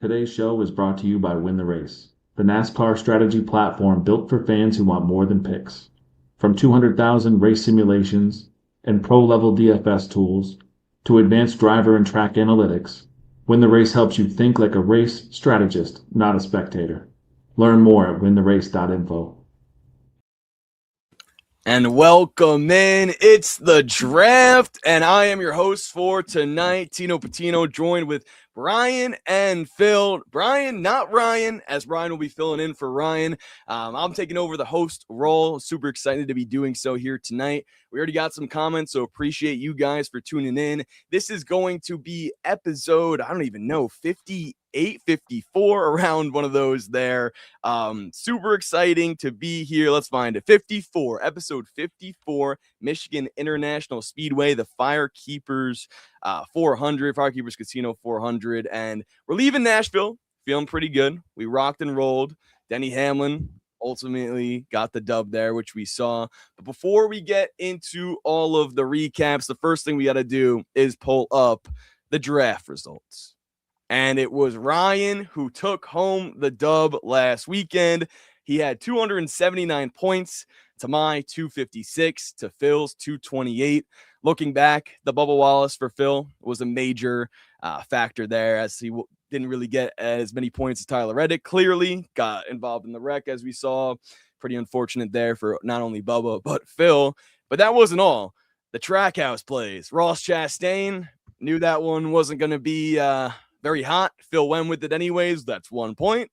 Today's show is brought to you by Win the Race, the NASCAR strategy platform built for fans who want more than picks. From 200,000 race simulations and pro level DFS tools to advanced driver and track analytics, Win the Race helps you think like a race strategist, not a spectator. Learn more at wintherace.info. And welcome in. It's the draft, and I am your host for tonight, Tino Patino, joined with Brian and Phil. Brian, not Ryan, as Brian will be filling in for Ryan. I'm taking over the host role. Super excited to be doing so here tonight. We already got some comments, so appreciate you guys for tuning in. This is going to be episode, I don't even know, 58, 54, around one of those there. Super exciting to be here. Let's find it. 54, episode 54, Michigan International Speedway, the Firekeepers 400, Firekeepers Casino 400. And we're leaving Nashville, feeling pretty good. We rocked and rolled. Denny Hamlin ultimately got the dub there, which we saw. But before we get into all of the recaps, the first thing we got to do is pull up the draft results. And it was Ryan who took home the dub last weekend. He had 279 points to my 256 to Phil's 228. Looking back, the Bubba Wallace for Phil was a major factor there, as he didn't really get as many points as Tyler Reddick. Clearly got involved in the wreck, as we saw. Pretty unfortunate there for not only Bubba, but Phil. But that wasn't all. The Trackhouse plays. Ross Chastain, knew that one wasn't going to be very hot. Phil went with it anyways. That's 1 point.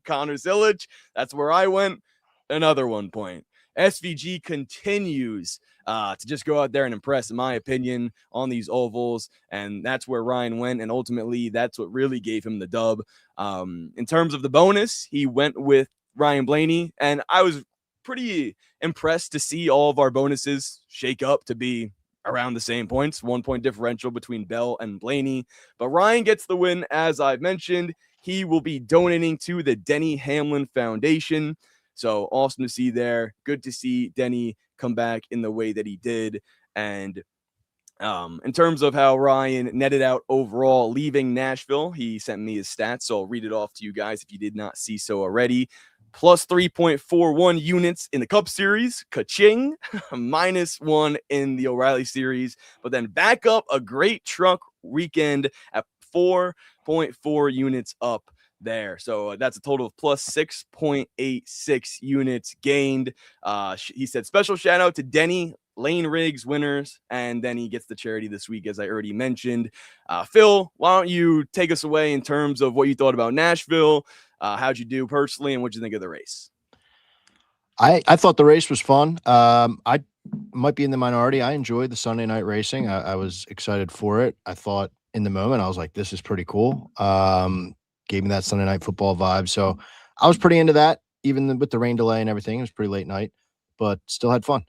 Connor Zillage, that's where I went. Another 1 point. SVG continues to just go out there and impress, in my opinion, on these ovals. And that's where Ryan went. And ultimately, that's what really gave him the dub. In terms of the bonus, he went with Ryan Blaney. And I was pretty impressed to see all of our bonuses shake up to be around the same points, 1 point differential between Bell and Blaney. But Ryan gets the win, as I've mentioned. He will be donating to the Denny Hamlin Foundation. So awesome to see there. Good to see Denny come back in the way that he did. And in terms of how Ryan netted out overall leaving Nashville, he sent me his stats, so I'll read it off to you guys if you did not see so already. Plus 3.41 units in the Cup Series, ka-ching, -1 in the O'Reilly Series, but then back up a great truck weekend at 4.4 units up there. So that's a total of plus 6.86 units gained. He said special shout out to Denny, Lane Riggs winners, and then he gets the charity this week, as I already mentioned. Phil, why don't you take us away in terms of what you thought about Nashville? How'd you do personally, and what'd you think of the race? I thought the race was fun. I might be in the minority. I enjoyed the Sunday night racing. I was excited for it. I thought in the moment, I was like, this is pretty cool. Gave me that Sunday night football vibe. So I was pretty into that, even with the rain delay and everything. It was pretty late night, but still had fun.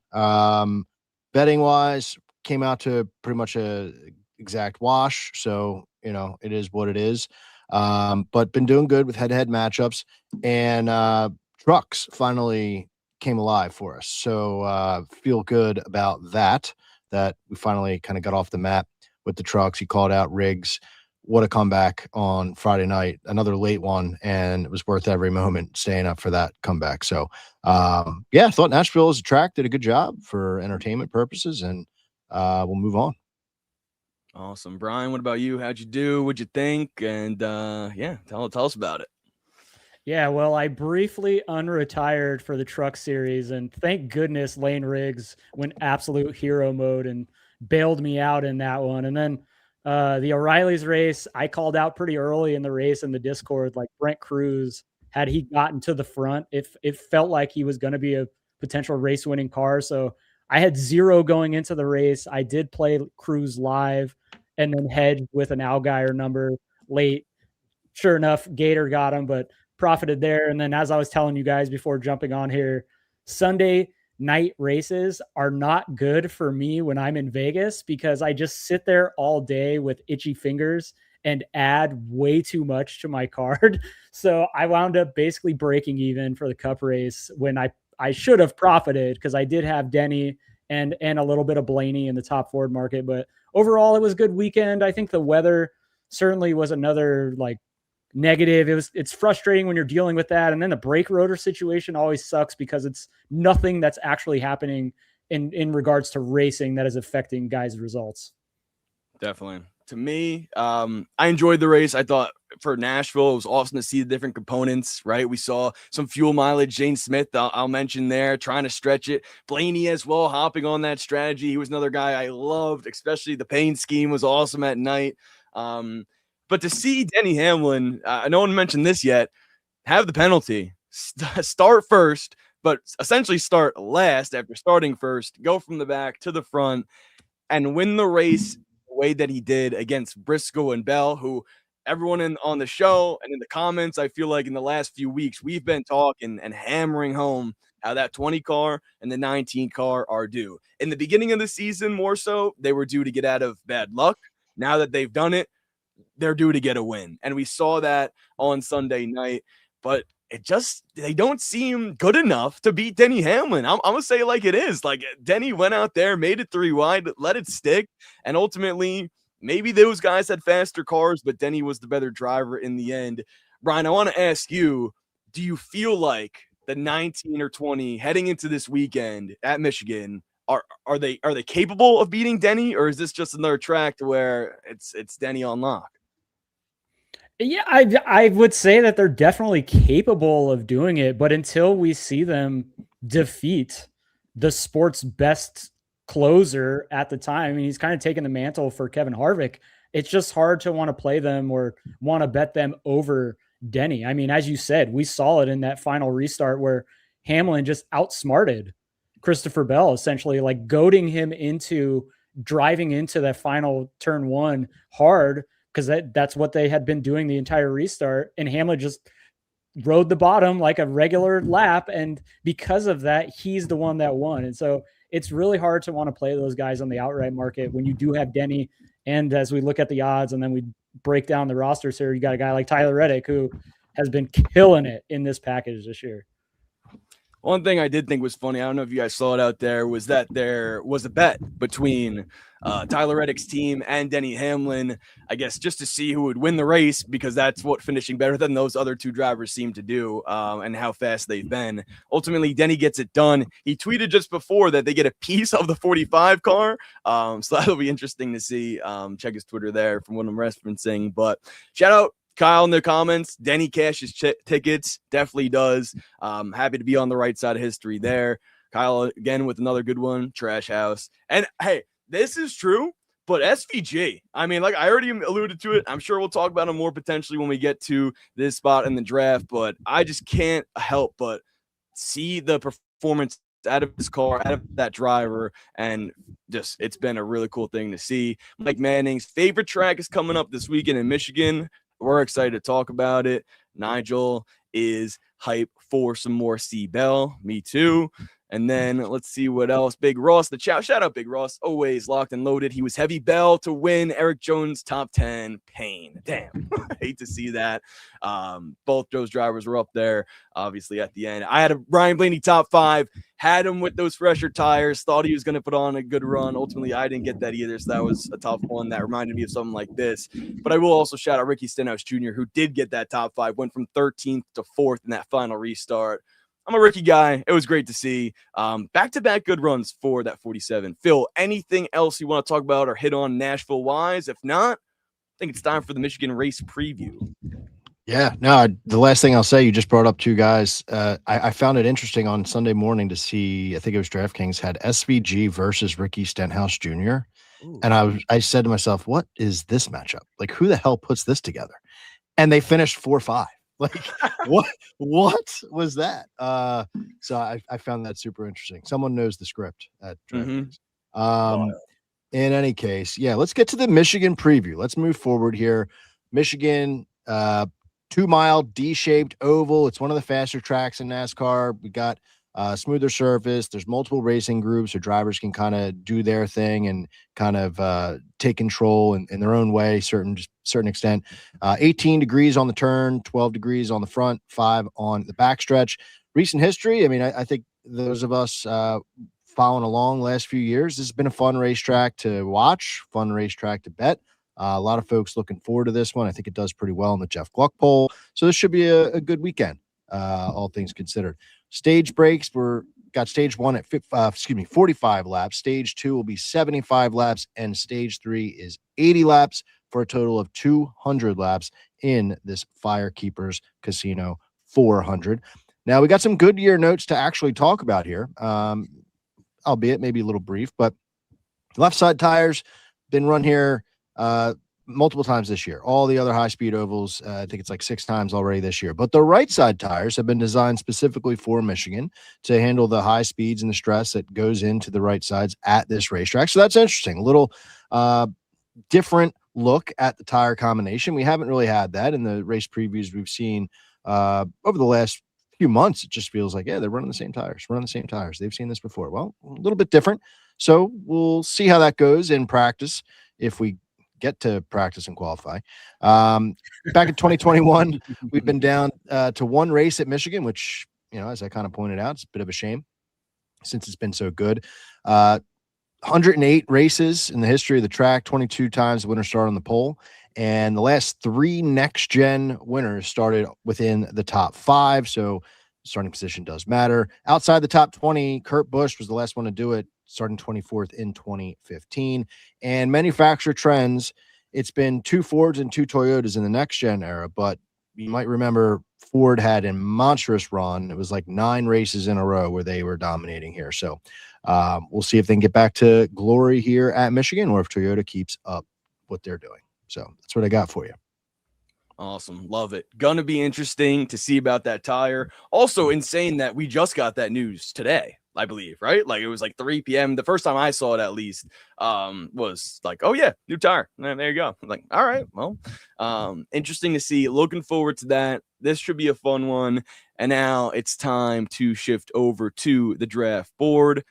Betting wise, came out to pretty much a exact wash. So, it is what it is. But been doing good with head-to-head matchups, and trucks finally came alive for us. So feel good about that we finally kind of got off the map with the trucks. He called out Riggs. What a comeback on Friday night, another late one, and it was worth every moment staying up for that comeback. So, I thought Nashville as a track did a good job for entertainment purposes, and we'll move on. Awesome. Brian, what about you? How'd you do? What'd you think? And tell us about it. Yeah, well, I briefly unretired for the truck series, and thank goodness Lane Riggs went absolute hero mode and bailed me out in that one. And then the O'Reilly's race, I called out pretty early in the race in the Discord, like Brent Cruz, had he gotten to the front, it felt like he was going to be a potential race-winning car. So I had 0 going into the race. I did play Cruz live and then hedged with an Allgaier number late. Sure enough, Gator got him, but profited there. And then, as I was telling you guys before jumping on here, Sunday night races are not good for me when I'm in Vegas, because I just sit there all day with itchy fingers and add way too much to my card. So I wound up basically breaking even for the Cup race when I should have profited, because I did have Denny and a little bit of Blaney in the top Ford market. But overall, it was a good weekend. I think the weather certainly was another negative. It's frustrating when you're dealing with that. And then the brake rotor situation always sucks because it's nothing that's actually happening in regards to racing that is affecting guys' results. Definitely. To me, I enjoyed the race. I thought for Nashville, it was awesome to see the different components, right? We saw some fuel mileage. Jane Smith, I'll mention there, trying to stretch it. Blaney as well, hopping on that strategy. He was another guy I loved, especially the paint scheme was awesome at night. But to see Denny Hamlin, no one mentioned this yet, have the penalty, start first, but essentially start last after starting first, go from the back to the front, and win the race the way that he did against Briscoe and Bell, who everyone on the show and in the comments, I feel like in the last few weeks, we've been talking and hammering home how that 20 car and the 19 car are due. In the beginning of the season, more so, they were due to get out of bad luck. Now that they've done it, they're due to get a win. And we saw that on Sunday night, but they don't seem good enough to beat Denny Hamlin. I'm going to say it like it is. Like, Denny went out there, made it 3 wide, let it stick. And ultimately, maybe those guys had faster cars, but Denny was the better driver in the end. Brian, I want to ask you, do you feel like the 19 or 20 heading into this weekend at Michigan, are they capable of beating Denny, or is this just another track to where it's Denny on lock? Yeah, I would say that they're definitely capable of doing it, but until we see them defeat the sport's best closer at the time, I mean, he's kind of taking the mantle for Kevin Harvick. It's just hard to want to play them or want to bet them over Denny. I mean, as you said, we saw it in that final restart where Hamlin just outsmarted Christopher Bell, essentially like goading him into driving into that final turn 1 hard, because that's what they had been doing the entire restart. And Hamlin just rode the bottom like a regular lap. And because of that, he's the one that won. And so it's really hard to want to play those guys on the outright market when you do have Denny. And as we look at the odds and then we break down the rosters here, you got a guy like Tyler Reddick, who has been killing it in this package this year. One thing I did think was funny, I don't know if you guys saw it out there, was that there was a bet between Tyler Reddick's team and Denny Hamlin, I guess, just to see who would win the race, because that's what finishing better than those other 2 drivers seem to do, and how fast they've been. Ultimately, Denny gets it done. He tweeted just before that they get a piece of the 45 car, so that'll be interesting to see. Check his Twitter there from what I'm referencing. But shout out Kyle in the comments. Denny cashes tickets, definitely does. Happy to be on the right side of history there. Kyle again with another good one. Trash house. And hey, this is true, but SVG, I mean, like I already alluded to it, I'm sure we'll talk about him more potentially when we get to this spot in the draft, but I just can't help but see the performance out of his car, out of that driver, and just it's been a really cool thing to see. Mike Manning's favorite track is coming up this weekend in Michigan. We're excited to talk about it. Nigel is hype for some more C Bell. Me too. And then let's see what else. Big Ross, the shout out Big Ross, always locked and loaded. He was heavy Bell to win. Eric Jones top 10. Pain. Damn. I hate to see that. Both those drivers were up there, obviously, at the end. I had a Ryan Blaney top 5. Had him with those fresher tires. Thought he was going to put on a good run. Ultimately, I didn't get that either, so that was a tough one. That reminded me of something like this. But I will also shout out Ricky Stenhouse Jr., who did get that top 5. Went from 13th to 4th in that final restart. I'm a Ricky guy. It was great to see. Back-to-back good runs for that 47. Phil, anything else you want to talk about or hit on Nashville-wise? If not, I think it's time for the Michigan race preview. Yeah, no, the last thing I'll say, you just brought up 2 guys. I found it interesting on Sunday morning to see, I think it was DraftKings, had SVG versus Ricky Stenhouse Jr. Ooh. And I said to myself, what is this matchup? Like, who the hell puts this together? And they finished 4-5. Like, what was that? So I found that super interesting. Someone knows the script at DraftKings. In any case, yeah, let's get to the Michigan preview. Let's move forward here. Michigan, 2-mile D-shaped oval. It's one of the faster tracks in NASCAR. We got smoother surface. There's multiple racing groups, so drivers can kind of do their thing and kind of take control in their own way, certain extent. 18 degrees on the turn, 12 degrees on the front, 5 on the backstretch. Recent history, I mean, I think those of us following along last few years, this has been a fun racetrack to watch, fun racetrack to bet. A lot of folks looking forward to this one. I think it does pretty well in the Jeff Gluck poll. So this should be a good weekend, all things considered. Stage breaks, got stage 1 at 45 laps. Stage 2 will be 75 laps, and stage 3 is 80 laps for a total of 200 laps in this Firekeepers Casino 400. Now, we got some Goodyear notes to actually talk about here, albeit maybe a little brief, but left side tires been run here multiple times this year. All the other high-speed ovals, I think it's like 6 times already this year. But the right side tires have been designed specifically for Michigan to handle the high speeds and the stress that goes into the right sides at this racetrack. So that's interesting. A little different look at the tire combination. We haven't really had that in the race previews we've seen over the last few months. It just feels like, yeah, they're running the same tires. They've seen this before. Well, a little bit different. So we'll see how that goes in practice if we get to practice and qualify. Back in 2021, we've been down to 1 race at Michigan, which, as I kind of pointed out, it's a bit of a shame since it's been so good. 108 races in the history of the track, 22 times the winner started on the pole. And the last 3 next-gen winners started within the top 5. So starting position does matter. Outside the top 20, Kurt Busch was the last one to do it, starting 24th in 2015. And manufacturer trends, it's been 2 Fords and 2 Toyotas in the next-gen era. But you might remember Ford had a monstrous run. It was like 9 races in a row where they were dominating here. So we'll see if they can get back to glory here at Michigan or if Toyota keeps up what they're doing. So that's what I got for you. Awesome. Love it. Gonna be interesting to see about that tire. Also insane that we just got that news today, I believe, right? Like it was like 3 p.m. The first time I saw it, at least, was like, oh yeah, new tire. And there you go. I'm like, all right, well, interesting to see. Looking forward to that. This should be a fun one. And now it's time to shift over to the draft board.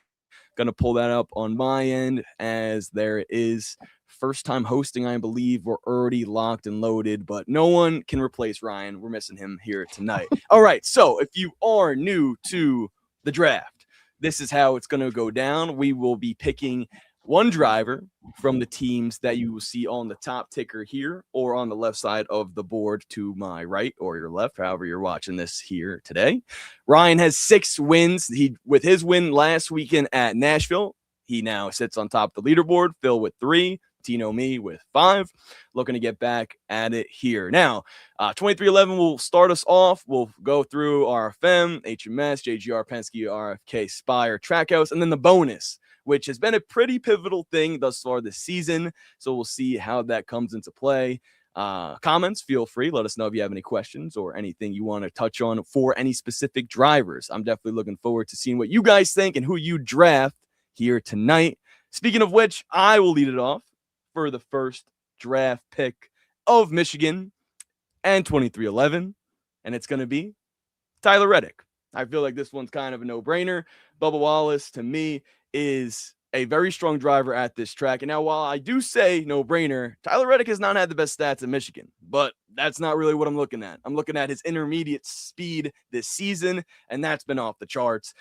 Gonna pull that up on my end as there is first time hosting. I believe we're already locked and loaded, but no one can replace Ryan. We're missing him here tonight. All right. So if you are new to the draft, this is how it's going to go down. We will be picking one driver from the teams that you will see on the top ticker here or on the left side of the board to my right or your left, however you're watching this here today. Ryan has 6 wins. With his win last weekend at Nashville, he now sits on top of the leaderboard. Phil with 3. Tino me with 5. Looking to get back at it here. Now, 2311 will start us off. We'll go through RFM, HMS, JGR, Penske, RFK, Spire, Trackhouse, and then the bonus, which has been a pretty pivotal thing thus far this season. So we'll see how that comes into play. Comments, feel free. Let us know if you have any questions or anything you want to touch on for any specific drivers. I'm definitely looking forward to seeing what you guys think and who you draft here tonight. Speaking of which, I will lead it off for the first draft pick of Michigan and 2311, and it's going to be Tyler Reddick. I feel like this one's kind of a no-brainer. Bubba Wallace, to me, is a very strong driver at this track. And now, while I do say no-brainer, Tyler Reddick has not had the best stats in Michigan, but that's not really what I'm looking at. I'm looking at his intermediate speed this season, and that's been off the charts.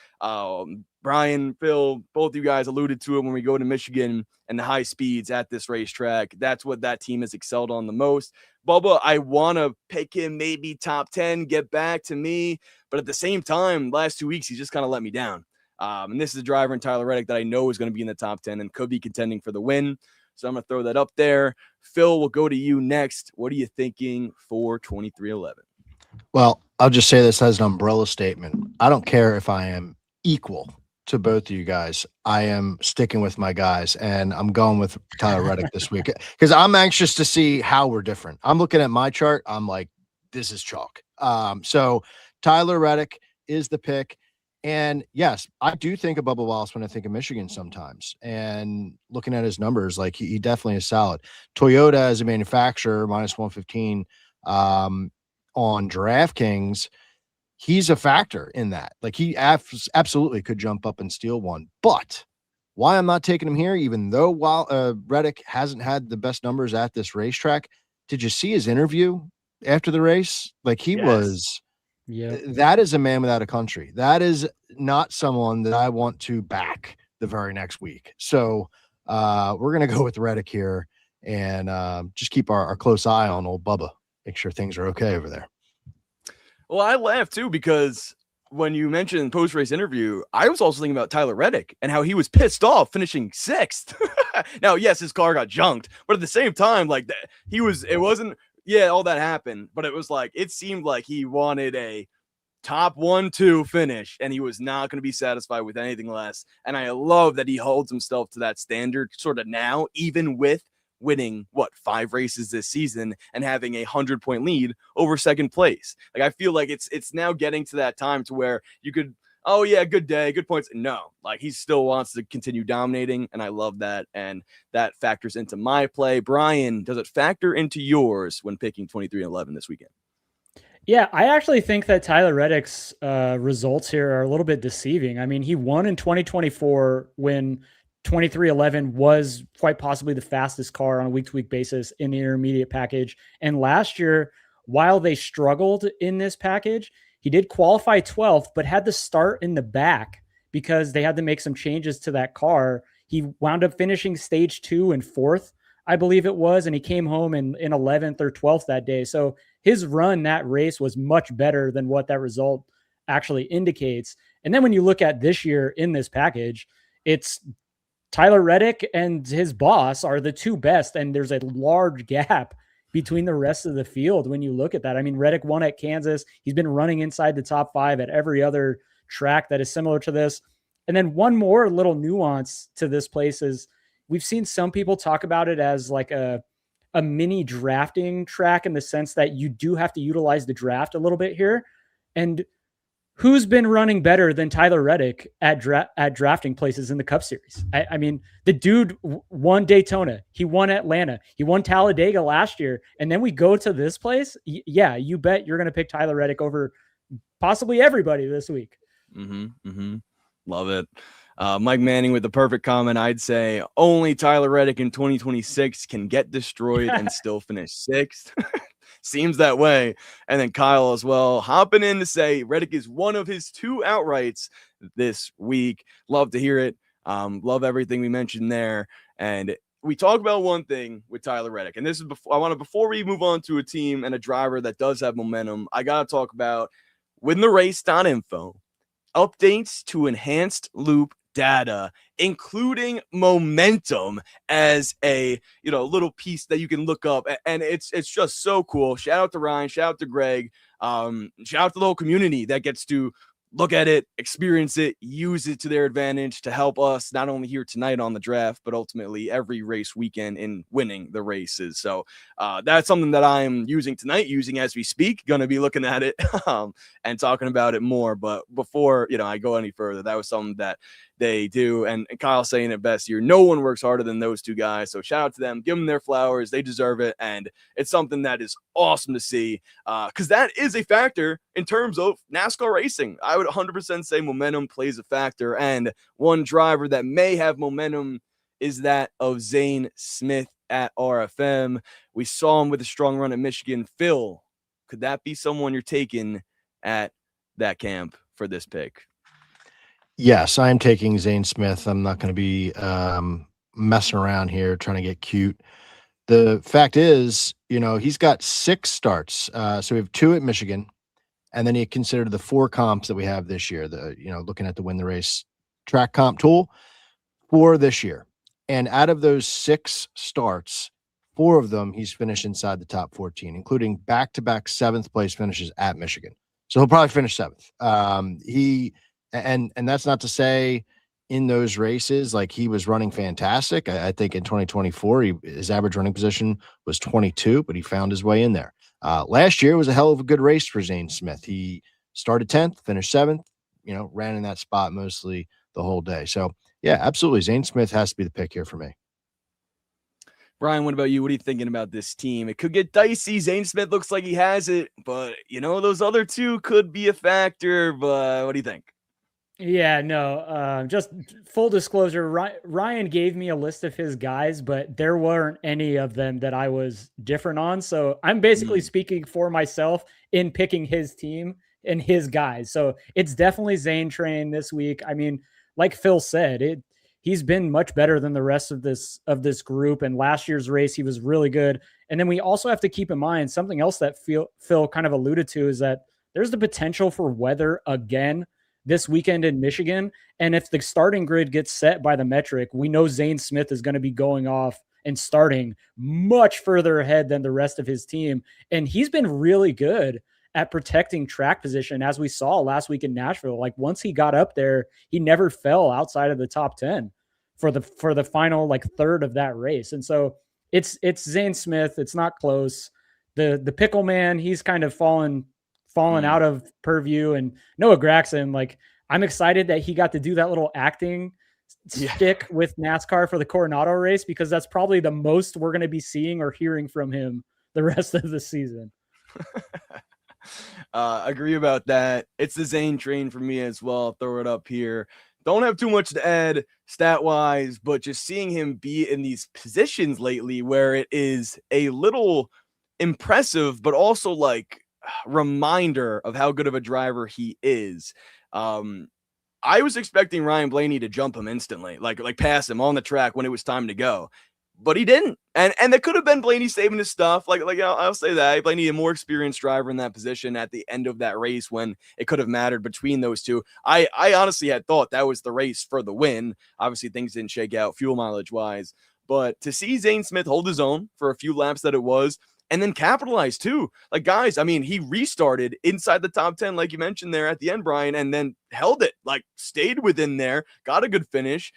Brian, Phil, both you guys alluded to it when we go to Michigan and the high speeds at this racetrack. That's what that team has excelled on the most. Bubba, I want to pick him maybe top 10, get back to me. But at the same time, last 2 weeks, he's just kind of let me down. And this is a driver in Tyler Reddick that I know is going to be in the top 10 and could be contending for the win. So I'm going to throw that up there. Phil, we'll go to you next. What are you thinking for 2311? Well, I'll just say this as an umbrella statement. I don't care if I am equal to both of you guys. I am sticking with my guys, and I'm going with Tyler Reddick this week because I'm anxious to see how we're different. I'm looking at my chart. I'm like, this is chalk. So Tyler Reddick is the pick. And yes, I do think of Bubba Wallace when I think of Michigan sometimes. And looking at his numbers, like he definitely is solid. Toyota as a manufacturer, minus 115 on DraftKings, he's a factor in that. Like he absolutely could jump up and steal one. But why I'm not taking him here, even though Reddick hasn't had the best numbers at this racetrack, did you see his interview after the race? Like he was... Yeah, that is a man without a country. That is not someone that I want to back the very next week. So we're going to go with Reddick here. and just keep our close eye on old Bubba. Make sure things are okay over there. Well, I laughed too because when you mentioned post-race interview, I was also thinking about Tyler Reddick and how he was pissed off finishing 6th. Now, yes, his car got junked, but at the same time, like it wasn't, yeah, all that happened, but it was like, it seemed like he wanted a top 1-2 finish, and he was not going to be satisfied with anything less. And I love that he holds himself to that standard sort of now, even with winning 5 races this season and having a 100-point lead over second place. Like, I feel like it's now getting to that time to where you could, oh yeah, good day, good points. No, like, he still wants to continue dominating, and I love that. And that factors into my play. Brian, does it factor into yours when picking 23-11 this weekend? Yeah, I actually think that Tyler Reddick's results here are a little bit deceiving. I mean, he won in 2024 when 2311 was quite possibly the fastest car on a week-to-week basis in the intermediate package. And last year, while they struggled in this package, he did qualify 12th, but had to start in the back because they had to make some changes to that car. He wound up finishing stage 2 and 4th, I believe it was, and he came home in 11th or 12th that day. So his run that race was much better than what that result actually indicates. And then when you look at this year in this package, it's Tyler Reddick and his boss are the two best, and there's a large gap between the rest of the field when you look at that. I mean, Reddick won at Kansas. He's been running inside the top 5 at every other track that is similar to this. And then one more little nuance to this place is we've seen some people talk about it as like a mini drafting track, in the sense that you do have to utilize the draft a little bit here. And who's been running better than Tyler Reddick at drafting places in the Cup Series? I mean, the dude won Daytona. He won Atlanta. He won Talladega last year. And then we go to this place. Yeah, you bet you're going to pick Tyler Reddick over possibly everybody this week. Love it. Mike Manning with the perfect comment. I'd say only Tyler Reddick in 2026 can get destroyed and still finish 6th. Seems that way. And then Kyle as well, hopping in to say Reddick is one of his 2 outrights this week. Love to hear it. Love everything we mentioned there. And we talk about one thing with Tyler Reddick, and this is before we move on to a team and a driver that does have momentum, I got to talk about wintherace.info updates to enhanced loop data, including momentum as a little piece that you can look up, and it's just so cool. Shout out to Ryan, shout out to Greg, shout out to the whole community that gets to look at it, experience it, use it to their advantage to help us not only here tonight on the draft, but ultimately every race weekend in winning the races. So that's something that I'm using tonight, using as we speak, going to be looking at it and talking about it more. But before, I go any further, that was something that they do. And Kyle saying it best here, no one works harder than those 2 guys. So shout out to them, give them their flowers. They deserve it. And it's something that is awesome to see because that is a factor in terms of NASCAR racing. I would 100% say momentum plays a factor. And one driver that may have momentum is that of Zane Smith at RFM. We saw him with a strong run at Michigan. Phil, could that be someone you're taking at that camp for this pick? Yes, I'm taking Zane Smith. I'm not going to be messing around here trying to get cute. The fact is, he's got 6 starts. So we have 2 at Michigan, and then you consider the 4 comps that we have this year, looking at the Win the Race track comp tool for this year. And out of those 6 starts, 4 of them he's finished inside the top 14, including back-to-back 7th place finishes at Michigan. So he'll probably finish 7th. And that's not to say in those races, like, he was running fantastic. I think in 2024, his average running position was 22, but he found his way in there. Last year was a hell of a good race for Zane Smith. He started 10th, finished 7th, ran in that spot mostly the whole day. So yeah, absolutely. Zane Smith has to be the pick here for me. Brian, what about you? What are you thinking about this team? It could get dicey. Zane Smith looks like he has it, but those other 2 could be a factor. But what do you think? Yeah, no, just full disclosure, Ryan gave me a list of his guys, but there weren't any of them that I was different on. So I'm basically speaking for myself in picking his team and his guys. So it's definitely Zane train this week. I mean, like Phil said, he's been much better than the rest of this group. And last year's race, he was really good. And then we also have to keep in mind something else that Phil kind of alluded to is that there's the potential for weather again this weekend in Michigan. And if the starting grid gets set by the metric, we know Zane Smith is going to be going off and starting much further ahead than the rest of his team. And he's been really good at protecting track position, as we saw last week in Nashville. Like once he got up there, he never fell outside of the top 10 for the final like third of that race. And so it's Zane Smith. It's not close. The pickle man, he's kind of fallen out of purview. And Noah Gragson, like I'm excited that he got to do that little acting stick with NASCAR for the Coronado race, because that's probably the most we're going to be seeing or hearing from him the rest of the season. Agree about that. It's the Zane train for me as well. I'll throw it up here. Don't have too much to add stat wise, but just seeing him be in these positions lately where it is a little impressive, but also like reminder of how good of a driver he is. I was expecting Ryan Blaney to jump him instantly, like pass him on the track when it was time to go, but he didn't. And that could have been Blaney saving his stuff. I'll say that Blaney, a more experienced driver in that position at the end of that race when it could have mattered between those two. I honestly had thought that was the race for the win. Obviously things didn't shake out fuel mileage wise, but to see Zane Smith hold his own for a few laps that it was, and then capitalize too. Like, guys, I mean, he restarted inside the top 10, like you mentioned there at the end, Brian, and then held it, like stayed within there, got a good finish.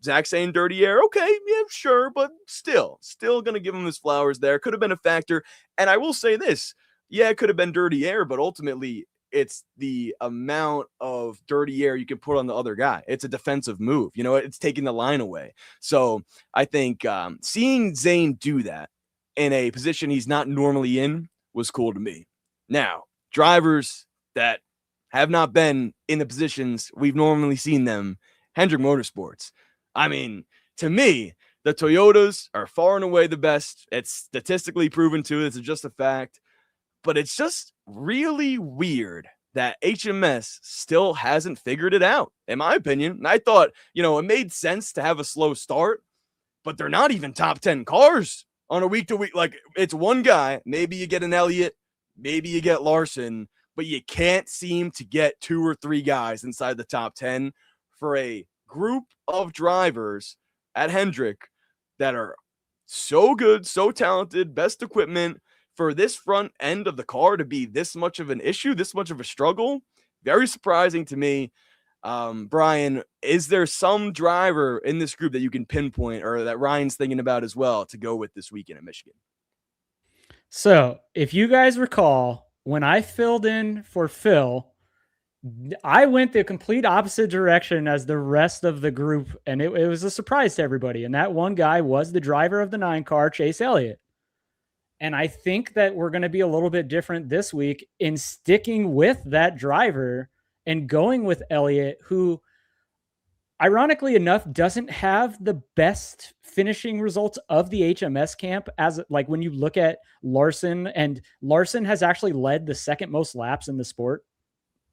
Zach saying dirty air. Okay, yeah, sure. But still going to give him his flowers there. Could have been a factor. And I will say this. Yeah, it could have been dirty air, but ultimately it's the amount of dirty air you can put on the other guy. It's a defensive move. You know, it's taking the line away. So I think seeing Zane do that in a position he's not normally in was cool to me. Now, drivers that have not been in the positions we've normally seen them, Hendrick Motorsports. I mean, to me, the Toyotas are far and away the best. It's statistically proven too. It's just a fact. But it's just really weird that HMS still hasn't figured it out, in my opinion. And I thought, it made sense to have a slow start, but they're not even top 10 cars on a week-to-week. Like, it's one guy. Maybe you get an Elliott, maybe you get Larson, but you can't seem to get 2 or 3 guys inside the top 10 for a group of drivers at Hendrick that are so good, so talented, best equipment. For this front end of the car to be this much of an issue, this much of a struggle, very surprising to me. Brian, is there some driver in this group that you can pinpoint or that Ryan's thinking about as well to go with this weekend in Michigan? So if you guys recall, when I filled in for Phil, I went the complete opposite direction as the rest of the group, and it was a surprise to everybody. And that one guy was the driver of the 9 car, Chase Elliott. And I think that we're going to be a little bit different this week in sticking with that driver and going with Elliott, who ironically enough doesn't have the best finishing results of the HMS camp, as like when you look at Larson, and Larson has actually led the second most laps in the sport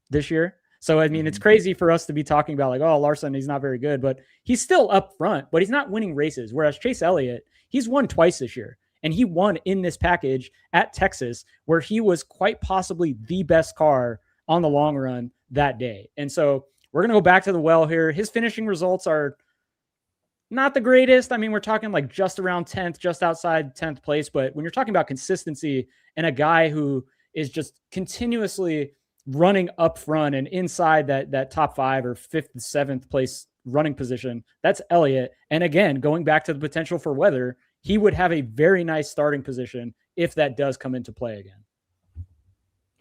this year. So, I mean, it's crazy for us to be talking about like, oh, Larson, he's not very good, but he's still up front, but he's not winning races. Whereas Chase Elliott, he's won twice this year. And he won in this package at Texas, where he was quite possibly the best car on the long run that day. And so we're going to go back to the well here. His finishing results are not the greatest. I mean, we're talking like just around 10th, just outside 10th place. But when you're talking about consistency and a guy who is just continuously running up front and inside that top 5 or 5th, 7th place running position, that's Elliott. And again, going back to the potential for weather, he would have a very nice starting position if that does come into play again.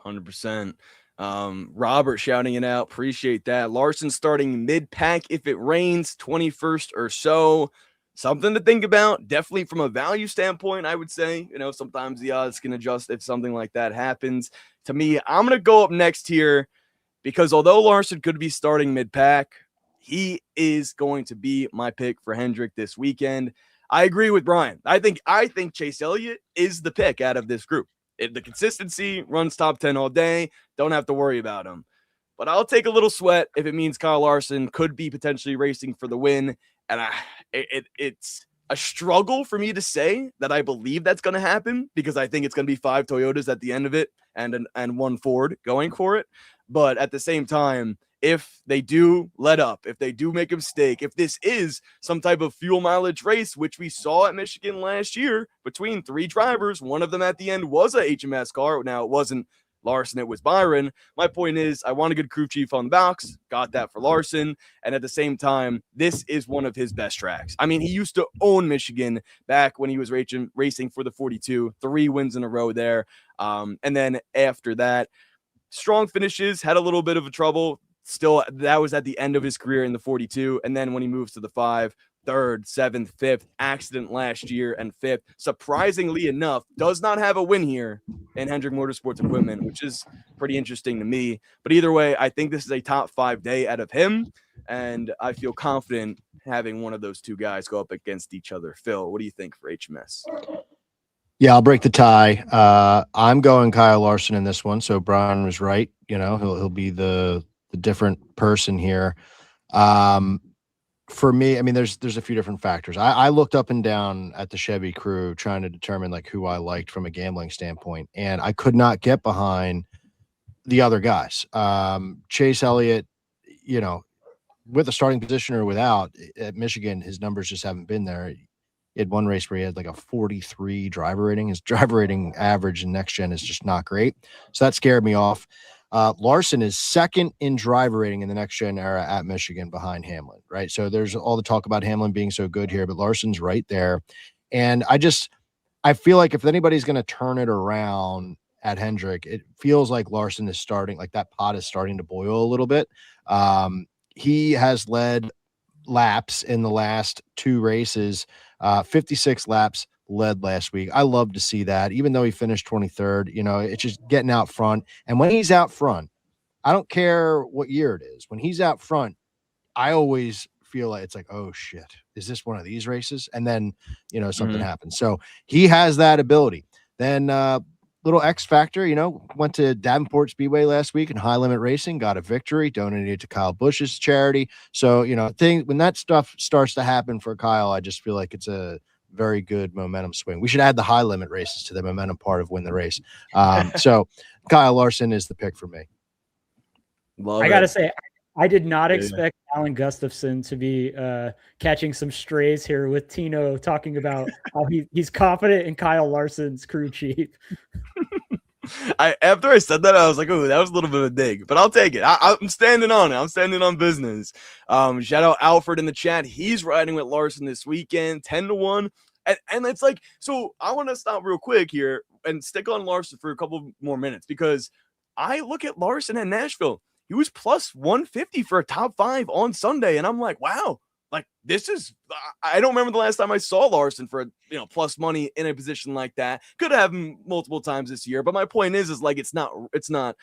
100%. Robert shouting it out. Appreciate that. Larson starting mid-pack if it rains, 21st or so. Something to think about. Definitely from a value standpoint, I would say. Sometimes the odds can adjust if something like that happens. To me, I'm going to go up next here because although Larson could be starting mid-pack, he is going to be my pick for Hendrick this weekend. I agree with Brian. I think Chase Elliott is the pick out of this group. The consistency runs top 10 all day. Don't have to worry about him. but I'll take a little sweat if it means Kyle Larson could be potentially racing for the win. And it's a struggle for me to say that I believe that's going to happen, because I think it's going to be 5 Toyotas at the end of it and 1 Ford going for it. But at the same time, if they do let up, if they do make a mistake, if this is some type of fuel mileage race, which we saw at Michigan last year between 3 drivers, one of them at the end was a HMS car. Now, it wasn't Larson, it was Byron. My point is, I want a good crew chief on the box. Got that for Larson. And at the same time, this is one of his best tracks. I mean, he used to own Michigan back when he was racing for the 42, 3 wins in a row there. And then after that, strong finishes, had a little bit of a trouble. Still, that was at the end of his career in the 42. And then when he moves to the 5, 3rd, 7th, 5th, accident last year, and 5th, surprisingly enough, does not have a win here in Hendrick Motorsports Equipment, which is pretty interesting to me. But either way, I think this is a top 5 day out of him, and I feel confident having one of those 2 guys go up against each other. Phil, what do you think for HMS? Yeah, I'll break the tie. I'm going Kyle Larson in this one. So Brian was right. You know, he'll be the different person here. For me, I mean, there's a few different factors. I looked up and down at the Chevy crew trying to determine like who I liked from a gambling standpoint, and I could not get behind the other guys. Chase Elliott, you know, with a starting position or without, at Michigan, his numbers just haven't been there. He had one race where he had like a 43 driver rating. His driver rating average in next gen is just not great. So that scared me off. Larson is 2nd in driver rating in the next gen era at Michigan behind Hamlin, right? So there's all the talk about Hamlin being so good here, but Larson's right there. And I feel like if anybody's going to turn it around at Hendrick, it feels like Larson is starting, like that pot is starting to boil a little bit. He has led laps in the last 2 races, 56 laps led last week. I love to see that, even though he finished 23rd. You know, it's just getting out front. And when he's out front, I don't care what year it is. When he's out front, I always feel like it's like, oh shit, is this one of these races? And then, you know, something happens. So he has that ability. Then little X factor, you know, went to Davenport Speedway last week in high limit racing, got a victory, donated to Kyle Busch's charity. So, you know, when that stuff starts to happen for Kyle, I just feel like it's a very good momentum swing. We should add the high limit races to the momentum part of Win the Race. So Kyle Larson is the pick for me. I got to say, I did not expect Alan Gustafson to be catching some strays here with Tino talking about how he's confident in Kyle Larson's crew chief. After I said that, I was like, oh, that was a little bit of a dig, but I'll take it. I'm standing on it. I'm standing on business. Shout out Alfred in the chat. He's riding with Larson this weekend, 10-1. And it's like, so I want to stop real quick here and stick on Larson for a couple more minutes, because I look at Larson at Nashville. He was plus 150 for a top 5 on Sunday. And I'm like, wow, like this is, I don't remember the last time I saw Larson for, plus money in a position like that. Could have him multiple times this year. But my point is like, it's not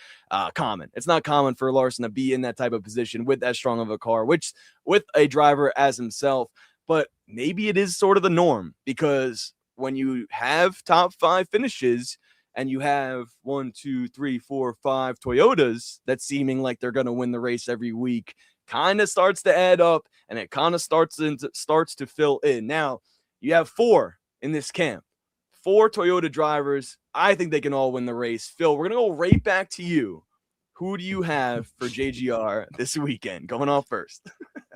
common. It's not common for Larson to be in that type of position with that strong of a car, which with a driver as himself. But maybe it is sort of the norm, because when you have top 5 finishes, and you have 1, 2, 3, 4, 5 Toyotas that's seeming like they're going to win the race every week, kind of starts to add up, and it kind of starts to fill in. Now, you have 4 in this camp, 4 Toyota drivers. I think they can all win the race. Phil, we're going to go right back to you. Who do you have for JGR this weekend? Going off first.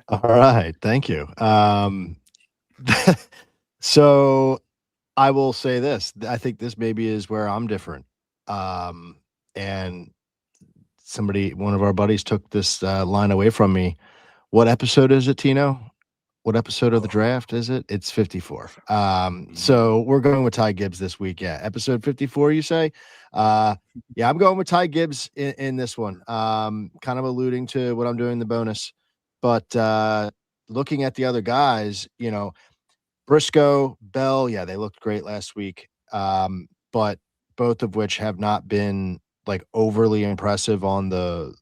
All right. Thank you. So I will say this. I think this maybe is where I'm different. And one of our buddies took this line away from me. What episode is it, Tino? What episode of the draft is it? It's 54. So we're going with Ty Gibbs this week. Yeah. Episode 54, you say? Yeah, I'm going with Ty Gibbs in this one. Kind of alluding to what I'm doing in the bonus. But looking at the other guys, Briscoe, Bell, yeah, they looked great last week. But both of which have not been like overly impressive on the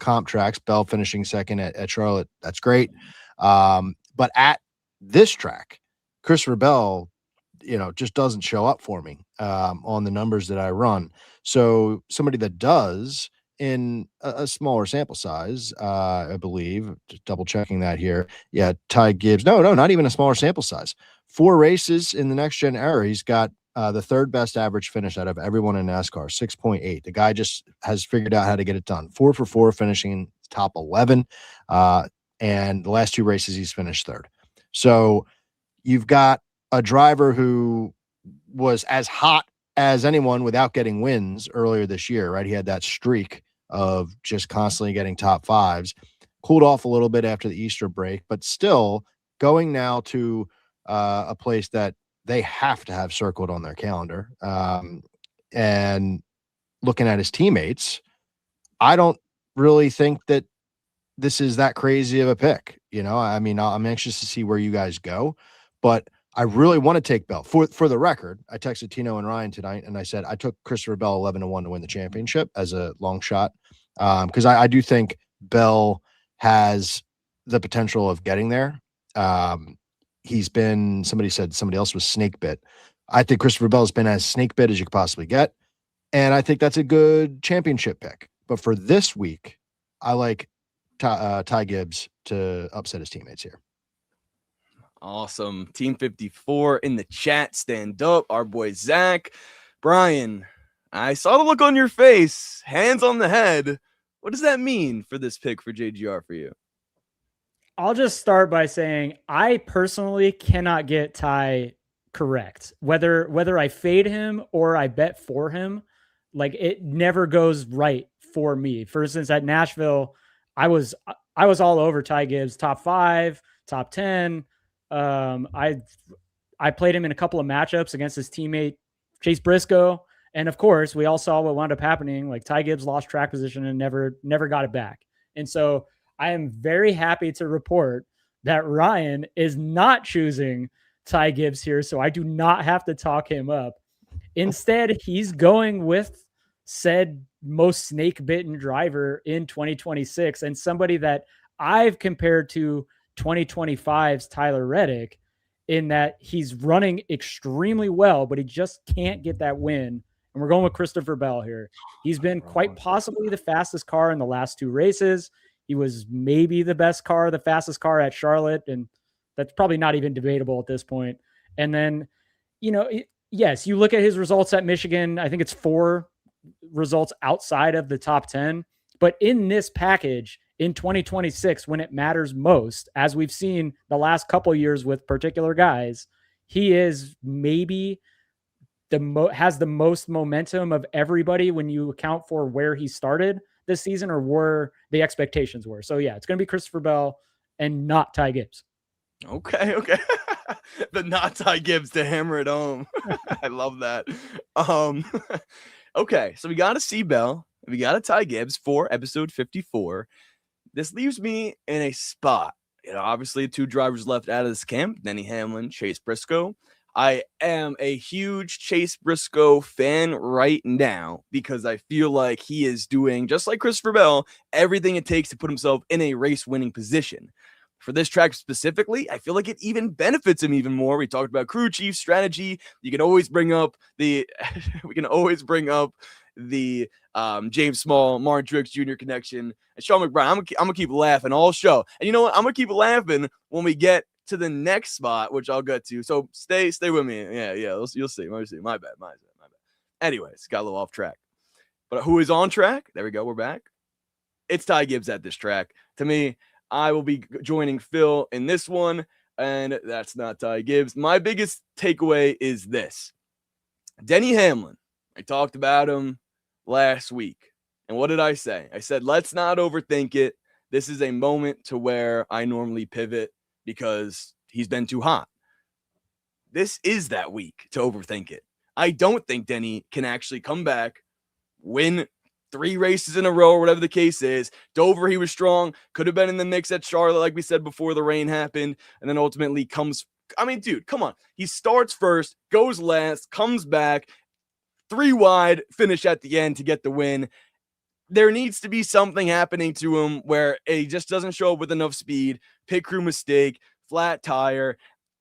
comp tracks. Bell finishing second at Charlotte. That's great. But at this track, Christopher Bell, just doesn't show up for me on the numbers that I run. So somebody that does in a smaller sample size, I believe. Just double checking that here. Yeah, Ty Gibbs. No, not even a smaller sample size. 4 races in the next gen era. He's got the third best average finish out of everyone in NASCAR, 6.8. The guy just has figured out how to get it done. 4 for 4, finishing top 11. And the last 2 races, he's finished third. So you've got a driver who was as hot as anyone without getting wins earlier this year, right? He had that streak of just constantly getting top 5s, cooled off a little bit after the Easter break, but still going now to a place that they have to have circled on their calendar. And looking at his teammates, I don't really think that this is that crazy of a pick. I mean, I'm anxious to see where you guys go, but I really want to take Bell. For the record, I texted Tino and Ryan tonight, and I said I took Christopher Bell 11-1 to win the championship as a long shot, because I do think Bell has the potential of getting there. He's been, somebody said somebody else was snake bit. I think Christopher Bell's been as snake bit as you could possibly get, and I think that's a good championship pick. But for this week, I like Ty Gibbs to upset his teammates here. Awesome. Team 54 in the chat. Stand up. Our boy Zach. Brian, I saw the look on your face. Hands on the head. What does that mean for this pick for JGR for you? I'll just start by saying I personally cannot get Ty correct. Whether I fade him or I bet for him, like it never goes right for me. For instance, at Nashville, I was all over Ty Gibbs, top 5, top 10. I played him in a couple of matchups against his teammate Chase Briscoe, and of course, we all saw what wound up happening. Like Ty Gibbs lost track position and never got it back. And so I am very happy to report that Ryan is not choosing Ty Gibbs here, so I do not have to talk him up. Instead, he's going with said most snake-bitten driver in 2026 and somebody that I've compared to 2025's Tyler Reddick in that he's running extremely well, but he just can't get that win. And we're going with Christopher Bell here. He's been quite possibly the fastest car in the last 2 races. He was maybe the fastest car at Charlotte, and that's probably not even debatable at this point. And then, yes, you look at his results at Michigan. I think it's 4 results outside of the top 10. But in this package, in 2026, when it matters most, as we've seen the last couple of years with particular guys, he is maybe has the most momentum of everybody when you account for where he started this season or where the expectations were. So yeah, it's going to be Christopher Bell and not Ty Gibbs. Okay. The not Ty Gibbs to hammer it home. I love that. Okay, so we got a C Bell, we got a Ty Gibbs for episode 54. This leaves me in a spot. Obviously 2 drivers left out of this camp, Denny Hamlin, Chase Briscoe. I am a huge Chase Briscoe fan right now because I feel like he is doing, just like Christopher Bell, everything it takes to put himself in a race-winning position. For this track specifically, I feel like it even benefits him even more. We talked about crew chief strategy. You can always bring up the James Small, Martin Truex Jr. connection, and Sean McBride. I'm gonna keep laughing all show. And you know what? I'm gonna keep laughing when we get to the next spot, which I'll get to. So stay with me. Yeah. You'll see. My bad. Anyways, got a little off track. But who is on track? There we go. We're back. It's Ty Gibbs at this track. To me, I will be joining Phil in this one, and that's not Ty Gibbs. My biggest takeaway is this. Denny Hamlin, I talked about him last week. And what did I say? I said, let's not overthink it. This is a moment to where I normally pivot because he's been too hot. This is that week to overthink it. I don't think Denny can actually come back, win 3 races in a row or whatever the case is. Dover, he was strong. Could have been in the mix at Charlotte, like we said before the rain happened. And then ultimately comes, dude, come on. He starts first, goes last, comes back, 3 wide, finish at the end to get the win. There needs to be something happening to him where he just doesn't show up with enough speed, pit crew mistake, flat tire.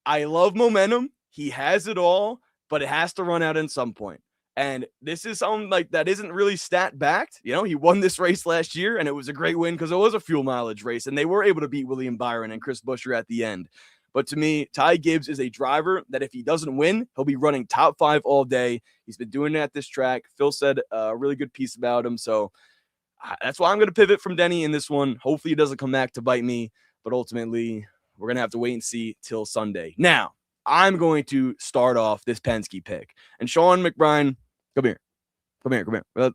I love momentum. He has it all, but it has to run out at some point. And this is something like that isn't really stat backed. You know, he won this race last year and it was a great win because it was a fuel mileage race and they were able to beat William Byron and Chris Buescher at the end. But to me, Ty Gibbs is a driver that if he doesn't win, he'll be running top 5 all day. He's been doing it at this track. Phil said a really good piece about him. So that's why I'm going to pivot from Denny in this one. Hopefully it doesn't come back to bite me, but ultimately we're going to have to wait and see till Sunday. Now, I'm going to start off this Penske pick. And Sean McBride, come here.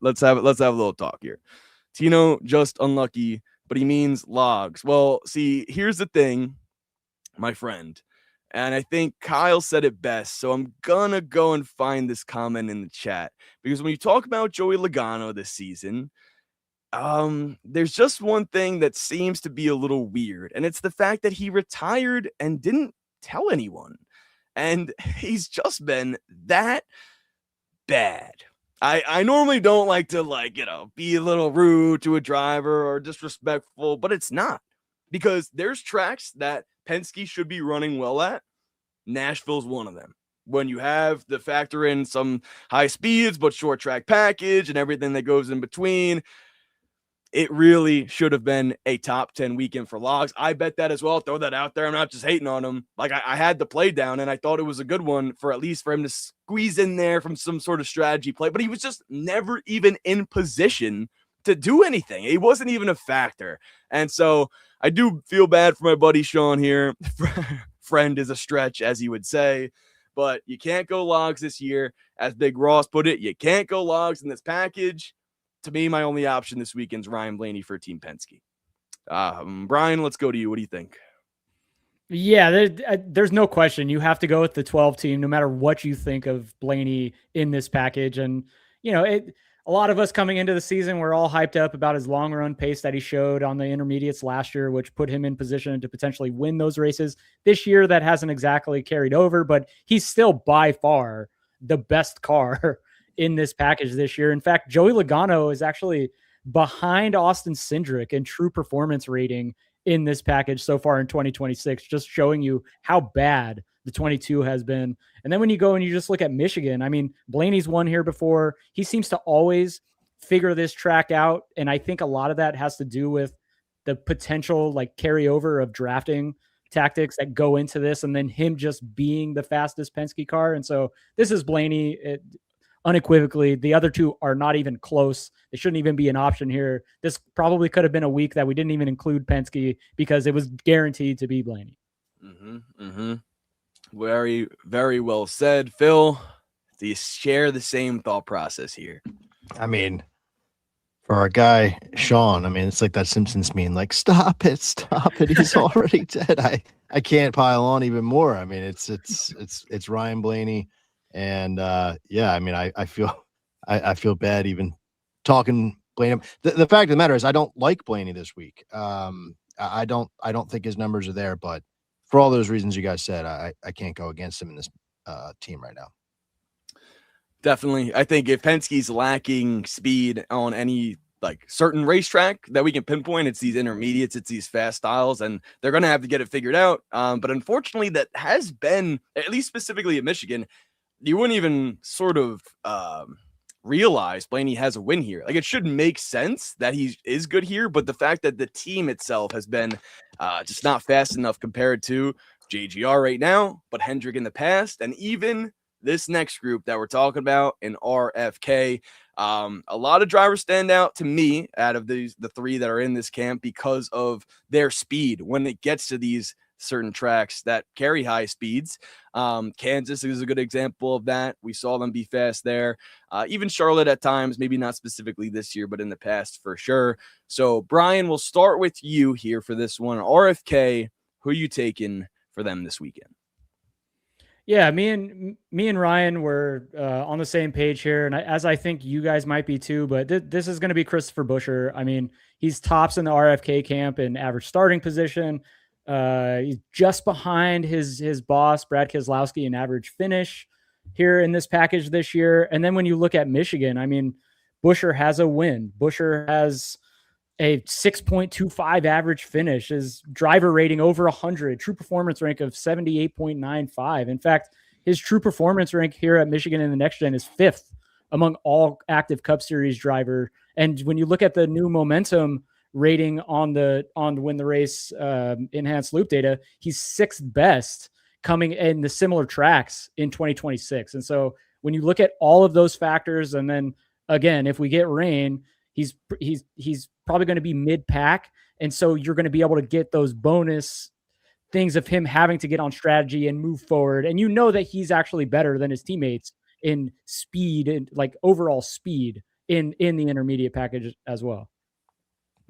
Let's have a little talk here. Tino just unlucky, but he means logs. Well, see, here's the thing, my friend. And I think Kyle said it best. So I'm going to go and find this comment in the chat. Because when you talk about Joey Logano this season, there's just one thing that seems to be a little weird. And it's the fact that he retired and didn't tell anyone. And he's just been that bad. I normally don't like to be a little rude to a driver or disrespectful, but it's not, because there's tracks that Penske should be running well at. Nashville's one of them. When you have to factor in some high speeds, but short track package and everything that goes in between, it really should have been a top 10 weekend for logs. I bet that as well. Throw that out there. I'm not just hating on him. Like I had the play down and I thought it was a good one for at least for him to squeeze in there from some sort of strategy play, but he was just never even in position to do anything. He wasn't even a factor. And so I do feel bad for my buddy Sean here. Friend is a stretch, as he would say, but you can't go logs this year. As Big Ross put it, you can't go logs in this package. To me, my only option this weekend is Ryan Blaney for Team Penske. Brian, let's go to you. What do you think? Yeah, there's no question. You have to go with the 12 team, no matter what you think of Blaney in this package. And, you know, a lot of us coming into the season, we're all hyped up about his long run pace that he showed on the intermediates last year, which put him in position to potentially win those races. This year, that hasn't exactly carried over, but he's still by far the best car in this package this year. In fact, Joey Logano is actually behind Austin Cindric in true performance rating in this package so far in 2026, just showing you how bad the 22 has been. And then when you go and you just look at Michigan, I mean, Blaney's won here before. He seems to always figure this track out. And I think a lot of that has to do with the potential carryover of drafting tactics that go into this, and then him just being the fastest Penske car. And so this is Blaney. Unequivocally, the other two are not even close. They shouldn't even be an option here. This probably could have been a week that we didn't even include Penske because it was guaranteed to be Blaney. Very, very well said. Phil, do you share the same thought process here? I mean, for our guy, Sean, I mean, it's like that Simpsons meme, like, stop it. He's already dead. I can't pile on even more. I mean, it's Ryan Blaney. And yeah, I mean, I feel bad even talking Blaney. The fact of the matter is, I don't like Blaney this week. I don't think his numbers are there, but for all those reasons you guys said, I can't go against him in this team right now. Definitely. I think if Penske's lacking speed on any certain racetrack that we can pinpoint, it's these intermediates, it's these fast styles, and they're going to have to get it figured out. But unfortunately, that has been, at least specifically at Michigan, you wouldn't even sort of realize Blaney has a win here. Like, it should make sense that he is good here, but the fact that the team itself has been just not fast enough compared to JGR right now, but Hendrick in the past, and even this next group that we're talking about in RFK. A lot of drivers stand out to me out of the three that are in this camp because of their speed when it gets to these certain tracks that carry high speeds. Kansas is a good example of that. We saw them be fast there. Even Charlotte at times, maybe not specifically this year, but in the past for sure. So Brian, we'll start with you here for this one. RFK, who are you taking for them this weekend? Yeah, me and Ryan were on the same page here, and as I think you guys might be too. But this is going to be Christopher Buescher. I mean, he's tops in the RFK camp in average starting position. He's just behind his boss, Brad Keselowski, in average finish here in this package this year. And then when you look at Michigan, I mean, Buescher has a win. Buescher has a 6.25 average finish, his driver rating over 100, true performance rank of 78.95. In fact, his true performance rank here at Michigan in the next gen is 5th among all active Cup Series driver. And when you look at the new momentum rating on the Win the Race enhanced loop data, he's 6th best coming in the similar tracks in 2026. And so when you look at all of those factors, and then again, if we get rain, he's probably going to be mid-pack. And so you're going to be able to get those bonus things of him having to get on strategy and move forward. And you know that he's actually better than his teammates in speed and like overall speed in the intermediate package as well.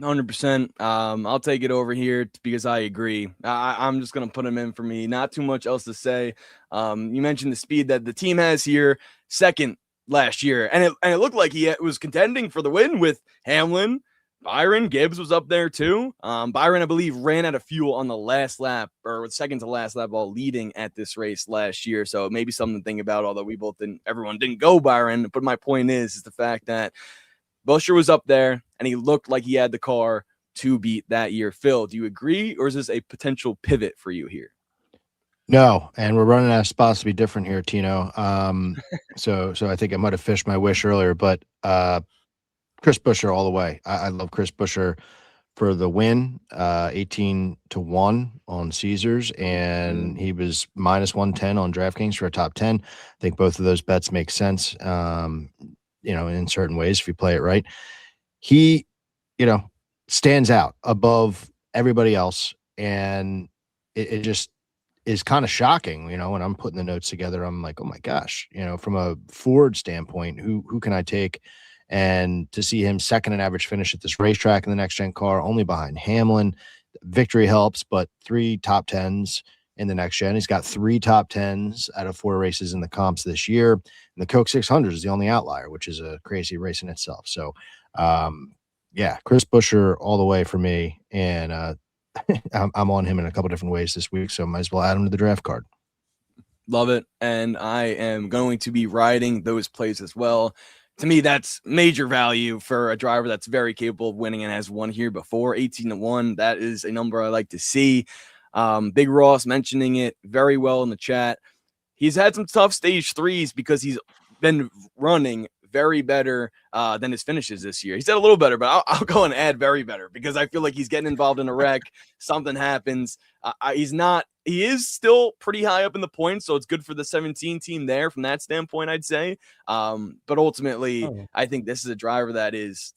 100%. I'll take it over here because I agree. I'm just going to put him in for me. Not too much else to say. You mentioned the speed that the team has here, second last year. And it looked like he was contending for the win with Hamlin. Byron Gibbs was up there too. Byron, I believe, ran out of fuel on the last lap or second to last lap while leading at this race last year. So maybe something to think about, although everyone didn't go Byron. But my point is the fact that Buescher was up there and he looked like he had the car to beat that year. Phil, do you agree, or is this a potential pivot for you here? No, and we're running out of spots to be different here, Tino. So I think I might have fished my wish earlier, but Chris Buescher all the way. I love Chris Buescher for the win, 18-1 on Caesars, and he was -110 on DraftKings for a top 10. I think both of those bets make sense. In certain ways, if you play it right. He, stands out above everybody else. And it just is kind of shocking, when I'm putting the notes together, I'm like, oh my gosh, from a Ford standpoint, who can I take? And to see him second in average finish at this racetrack in the next gen car, only behind Hamlin, victory helps, but 3 top 10s in the next gen. He's got 3 top 10s out of 4 races in the comps this year. And the Coke 600 is the only outlier, which is a crazy race in itself. So, Chris Buescher all the way for me. And I'm on him in a couple different ways this week, so might as well add him to the draft card. Love it. And I am going to be riding those plays as well. To me, that's major value for a driver that's very capable of winning and has won here before. 18-1. That is a number I like to see. Big Ross mentioning it very well in the chat. He's had some tough stage 3s because he's been running very better than his finishes this year. He said a little better, but I'll go and add very better because I feel like he's getting involved in a wreck. Something happens. He is still pretty high up in the points, so it's good for the 17 team there from that standpoint, I'd say. But ultimately, I think this is a driver that is,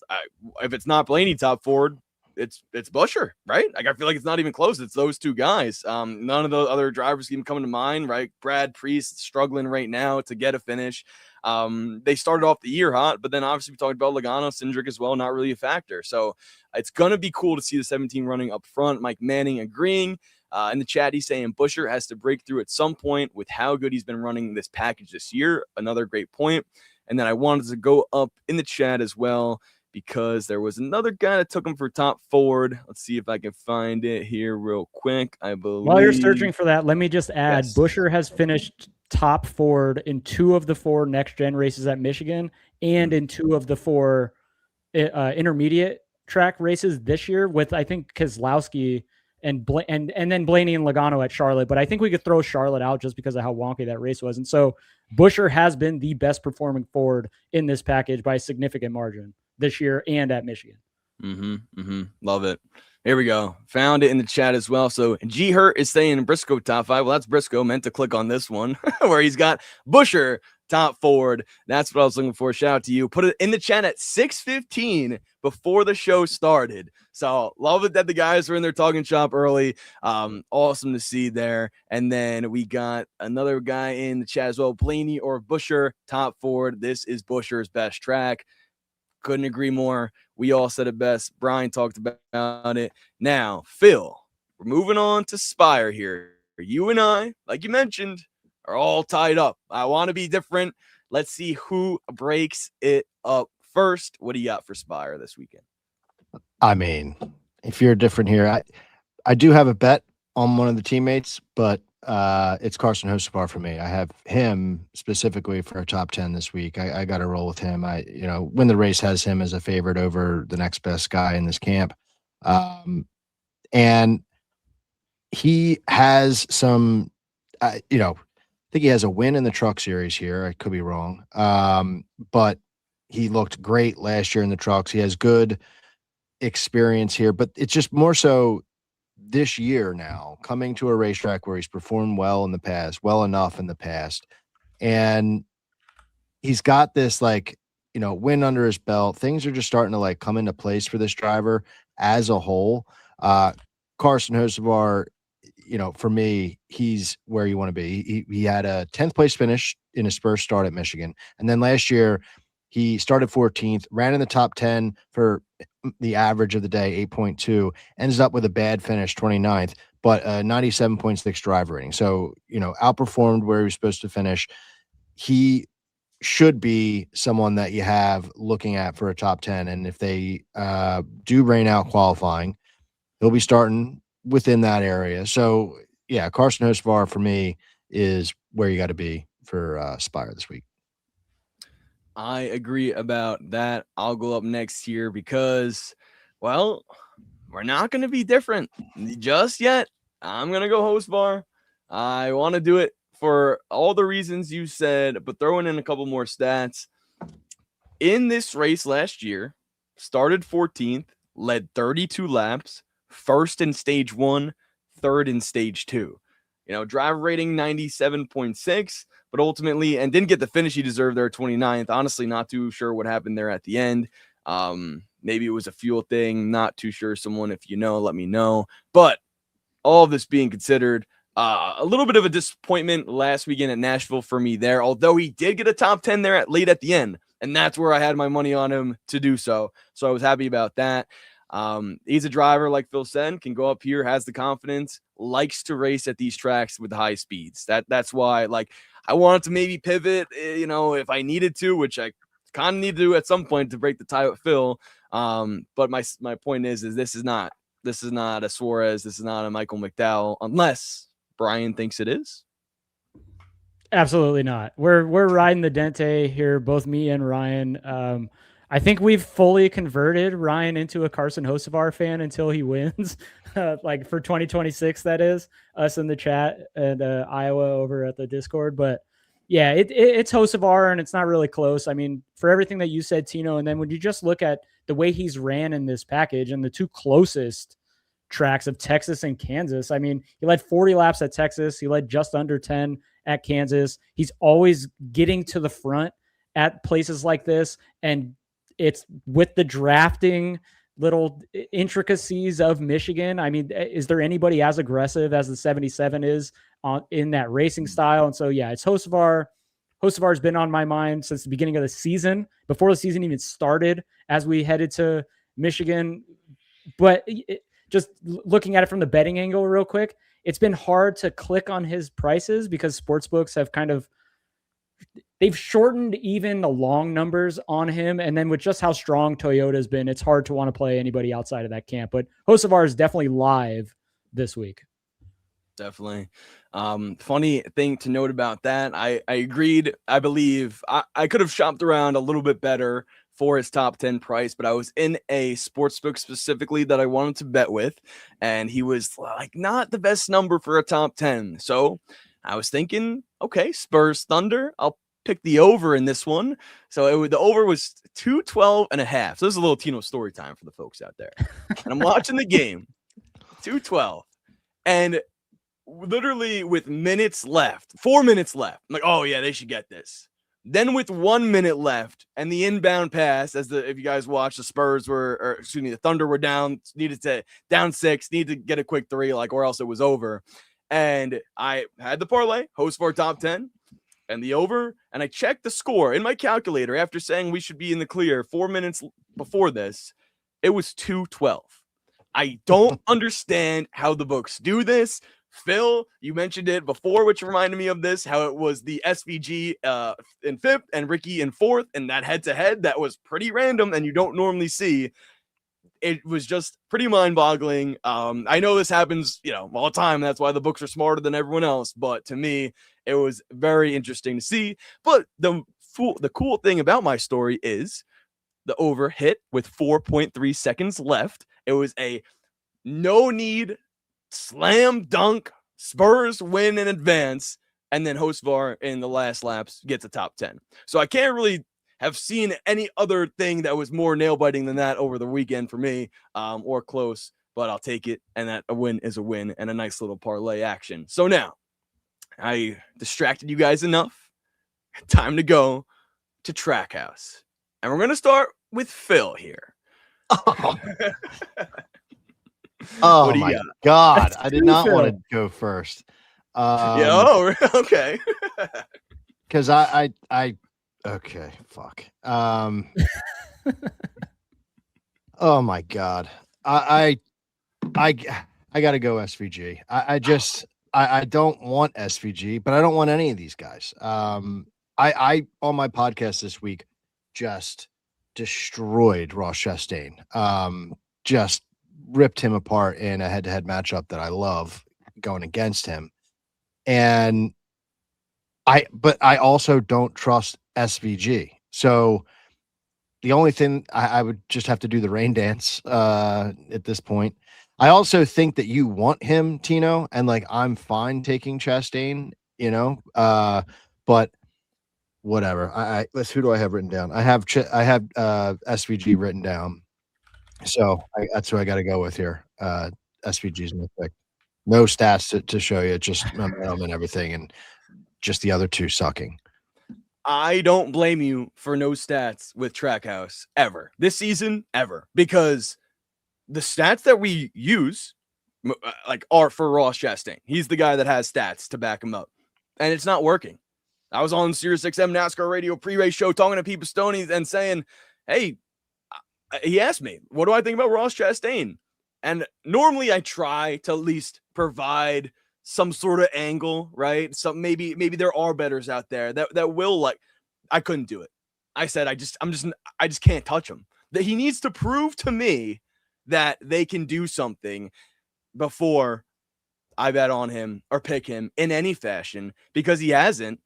if it's not Blaney top Ford, it's Buescher, right? Like, I feel like it's not even close. It's those 2 guys. None of the other drivers even coming to mind, right? Brad Priest struggling right now to get a finish. They started off the year hot, but then obviously we talked about Logano, Cindric as well, not really a factor. So it's going to be cool to see the 17 running up front. Mike Manning agreeing. In the chat, he's saying Buescher has to break through at some point with how good he's been running this package this year. Another great point. And then I wanted to go up in the chat as well because there was another guy that took him for top Ford. Let's see if I can find it here real quick. I believe. While you're searching for that, let me just add, Yes. Buescher has finished top Ford in 2 of the 4 next gen races at Michigan and in 2 of the 4 intermediate track races this year with, I think, Keselowski and then Blaney and Logano at Charlotte. But I think we could throw Charlotte out just because of how wonky that race was. And so Buescher has been the best performing Ford in this package by a significant margin this year and at Michigan. Love it. Here we go. Found it in the chat as well. So G Hurt is saying Briscoe top 5. Well, that's Briscoe. Meant to click on this one where he's got Buescher top Ford. That's what I was looking for. Shout out to you. Put it in the chat at 6:15 before the show started. So love it that the guys were in their talking shop early. Awesome to see there. And then we got another guy in the chat as well. Blaney or Buescher top Ford. This is Buescher's best track. Couldn't agree more. We all said it best. Brian talked about it. Now, Phil, we're moving on to Spire here. You and I, like you mentioned, are all tied up. I want to be different. Let's see who breaks it up first. What do you got for Spire this weekend? I mean, if you're different here, I do have a bet on one of the teammates, but it's Carson Hocevar for me. I have him specifically for a top 10 this week. I got to roll with him. Win the Race has him as a favorite over the next best guy in this camp. And he has some, think he has a win in the Truck Series here. I could be wrong. But he looked great last year in the trucks. He has good experience here, but it's just more so this year now, coming to a racetrack where he's performed well in the past, well enough in the past. And he's got this win under his belt. Things are just starting to come into place for this driver as a whole. Carson Hocevar, for me, he's where you want to be. He had a 10th place finish in his first start at Michigan. And then last year he started 14th, ran in the top 10 for the average of the day, 8.2, ends up with a bad finish, 29th, but a 97.6 driver rating. So, outperformed where he was supposed to finish. He should be someone that you have looking at for a top 10. And if they do rain out qualifying, he'll be starting within that area. So yeah, Carson Hocevar for me is where you got to be for Spire this week. I agree about that. I'll go up next here because, well, we're not going to be different just yet. I'm going to go Hocevar. I want to do it for all the reasons you said, but throwing in a couple more stats. In this race last year, started 14th, led 32 laps, first in stage 1, third in stage 2. Driver rating 97.6, but ultimately, and didn't get the finish he deserved there, 29th. Honestly, not too sure what happened there at the end. Maybe it was a fuel thing. Not too sure. Someone, if you know, let me know. But all of this being considered, a little bit of a disappointment last weekend at Nashville for me there, although he did get a top 10 there late at the end, and that's where I had my money on him to do so. So I was happy about that. He's a driver, like Phil said, can go up here, has the confidence, likes to race at these tracks with high speeds. That's why, I wanted to maybe pivot, if I needed to, which I kind of need to do at some point to break the tie with Phil. But my point is this is not a Suarez, this is not a Michael McDowell, unless Brian thinks it is. Absolutely not. We're riding the Dente here, both me and Ryan. I think we've fully converted Ryan into a Carson Hocevar fan until he wins, for 2026. That is us in the chat and Iowa over at the Discord. But yeah, it's Hocevar, and it's not really close. I mean, for everything that you said, Tino, and then when you just look at the way he's ran in this package and the two closest tracks of Texas and Kansas, I mean, he led 40 laps at Texas. He led just under 10 at Kansas. He's always getting to the front at places like this, and it's with the drafting little intricacies of Michigan. I mean, is there anybody as aggressive as the 77 is in that racing style? And so, yeah, it's Hocevar. Hocevar's been on my mind since the beginning of the season, before the season even started, as we headed to Michigan. But just looking at it from the betting angle real quick, it's been hard to click on his prices because sportsbooks have they've shortened even the long numbers on him. And then with just how strong Toyota's been, it's hard to want to play anybody outside of that camp. But Hocevar is definitely live this week. Definitely. Funny thing to note about that, I agreed. I believe I could have shopped around a little bit better for his top 10 price, but I was in a sportsbook specifically that I wanted to bet with, and he was not the best number for a top 10. So I was thinking, okay, Spurs Thunder, I'll pick the over in this one. So the over was 212.5. So this is a little Tino story time for the folks out there. And I'm watching the game, 212, and literally with 4 minutes left, I'm like, oh yeah, they should get this. Then with 1 minute left and the inbound pass, if you guys watch, the Spurs the Thunder were down 6, needed to get a quick 3, or else it was over. And I had the parlay, Hocevar top 10, and the over, and I checked the score in my calculator after saying we should be in the clear 4 minutes before this. It was 212. I don't understand how the books do this. Phil, you mentioned it before, which reminded me of this, how it was the SVG in 5th and Ricky in 4th, and that head-to-head that was pretty random and you don't normally see. It was just pretty mind-boggling. I know this happens, all the time. That's why the books are smarter than everyone else. But to me, it was very interesting to see. But the cool thing about my story is the over hit with 4.3 seconds left. It was a no-need slam dunk Spurs win in advance. and then Hostvar in the last laps gets a top 10. So I can't really have seen any other thing that was more nail-biting than that over the weekend for me, or close, but I'll take it, and that a win is a win and a nice little parlay action. So now, I distracted you guys enough. Time to go to Trackhouse. And we're going to start with Phil here. Oh my God. That's I did not Phil. want to go first. Okay. Because I okay, fuck. Oh my God. I gotta go SVG. I don't want SVG, but I don't want any of these guys. I on my podcast this week just destroyed Ross Chastain. Just ripped him apart in a head-to-head matchup that I love going against him. And but I also don't trust SVG. So the only thing I would just have to do the rain dance at this point. I also think that you want him, Tino, and like I'm fine taking Chastain, but whatever. Who do I have written down? I have SVG written down. So that's who I got to go with here. SVG's my pick. No stats to show you, just momentum and everything, and just the other two sucking. I don't blame you for no stats with Trackhouse ever this season, ever, because the stats that we use are for Ross Chastain. He's the guy that has stats to back him up, and it's not working. I was on SiriusXM NASCAR radio pre-race show talking to Pete Pistone and saying, hey, he asked me, what do I think about Ross Chastain? And normally I try to at least provide some sort of angle, right? Maybe there are bettors out there that will I couldn't do it. I said, I just can't touch him. That he needs to prove to me that they can do something before I bet on him or pick him in any fashion, because he hasn't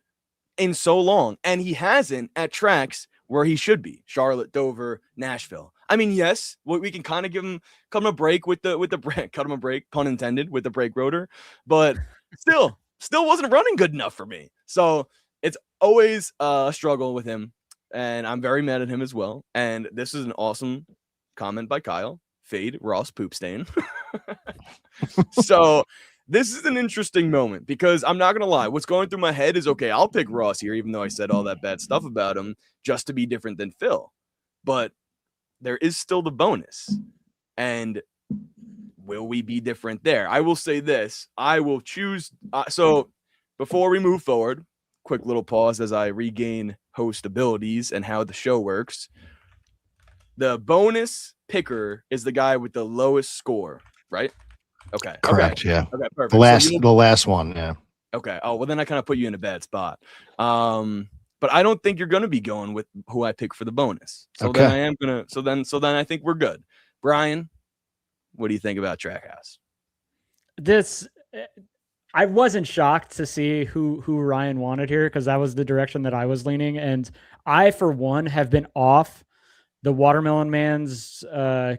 in so long, and he hasn't at tracks where he should be. Charlotte, Dover, Nashville. I mean, yes, we can kind of cut him a break with the cut him a break, pun intended, with the brake rotor, but still wasn't running good enough for me. So it's always a struggle with him, and I'm very mad at him as well. And this is an awesome comment by Kyle. Fade Ross poop stain. So this is an interesting moment, because I'm not gonna lie, what's going through my head is, okay, I'll pick Ross here, even though I said all that bad stuff about him just to be different than Phil. But there is still the bonus. And will we be different there? I will say this. I will choose. So before we move forward, quick little pause as I regain host abilities and how the show works. The bonus picker is the guy with the lowest score, right? Okay. Correct. Okay. Yeah. Okay. Perfect. The last one. Yeah. Okay. Oh, well, then I kind of put you in a bad spot. But I don't think you're going to be going with who I pick for the bonus. So okay. then I am going to, so then I think we're good. Brian, what do you think about Trackhouse? I wasn't shocked to see who Ryan wanted here, because that was the direction that I was leaning. And I, for one, have been off the Watermelon Man's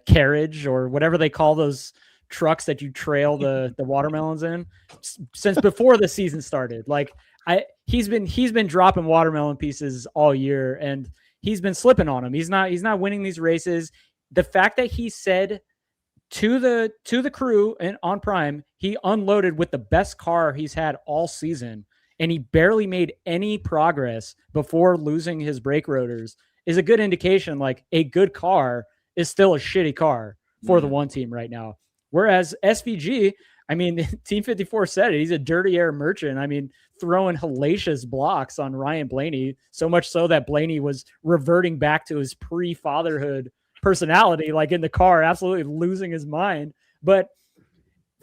carriage, or whatever they call those trucks that you trail the watermelons in, since before the season started. Like he's been dropping watermelon pieces all year, and he's been slipping on them. He's not winning these races. The fact that he said to the crew and on Prime, he unloaded with the best car he's had all season, and he barely made any progress before losing his brake rotors, is a good indication. Like, a good car is still a shitty car for the one team right now. Whereas SVG, I mean, Team 54 said it. He's a dirty air merchant. I mean, throwing hellacious blocks on Ryan Blaney, so much so that Blaney was reverting back to his pre-fatherhood personality, like in the car, absolutely losing his mind. But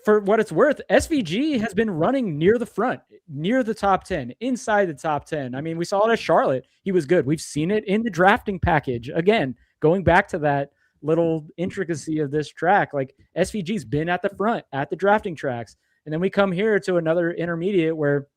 for what it's worth, SVG has been running near the front, near the top 10, inside the top 10. I mean, we saw it at Charlotte. He was good. We've seen it in the drafting package. Again, going back to that little intricacy of this track, like SVG's been at the front at the drafting tracks. And then we come here to another intermediate where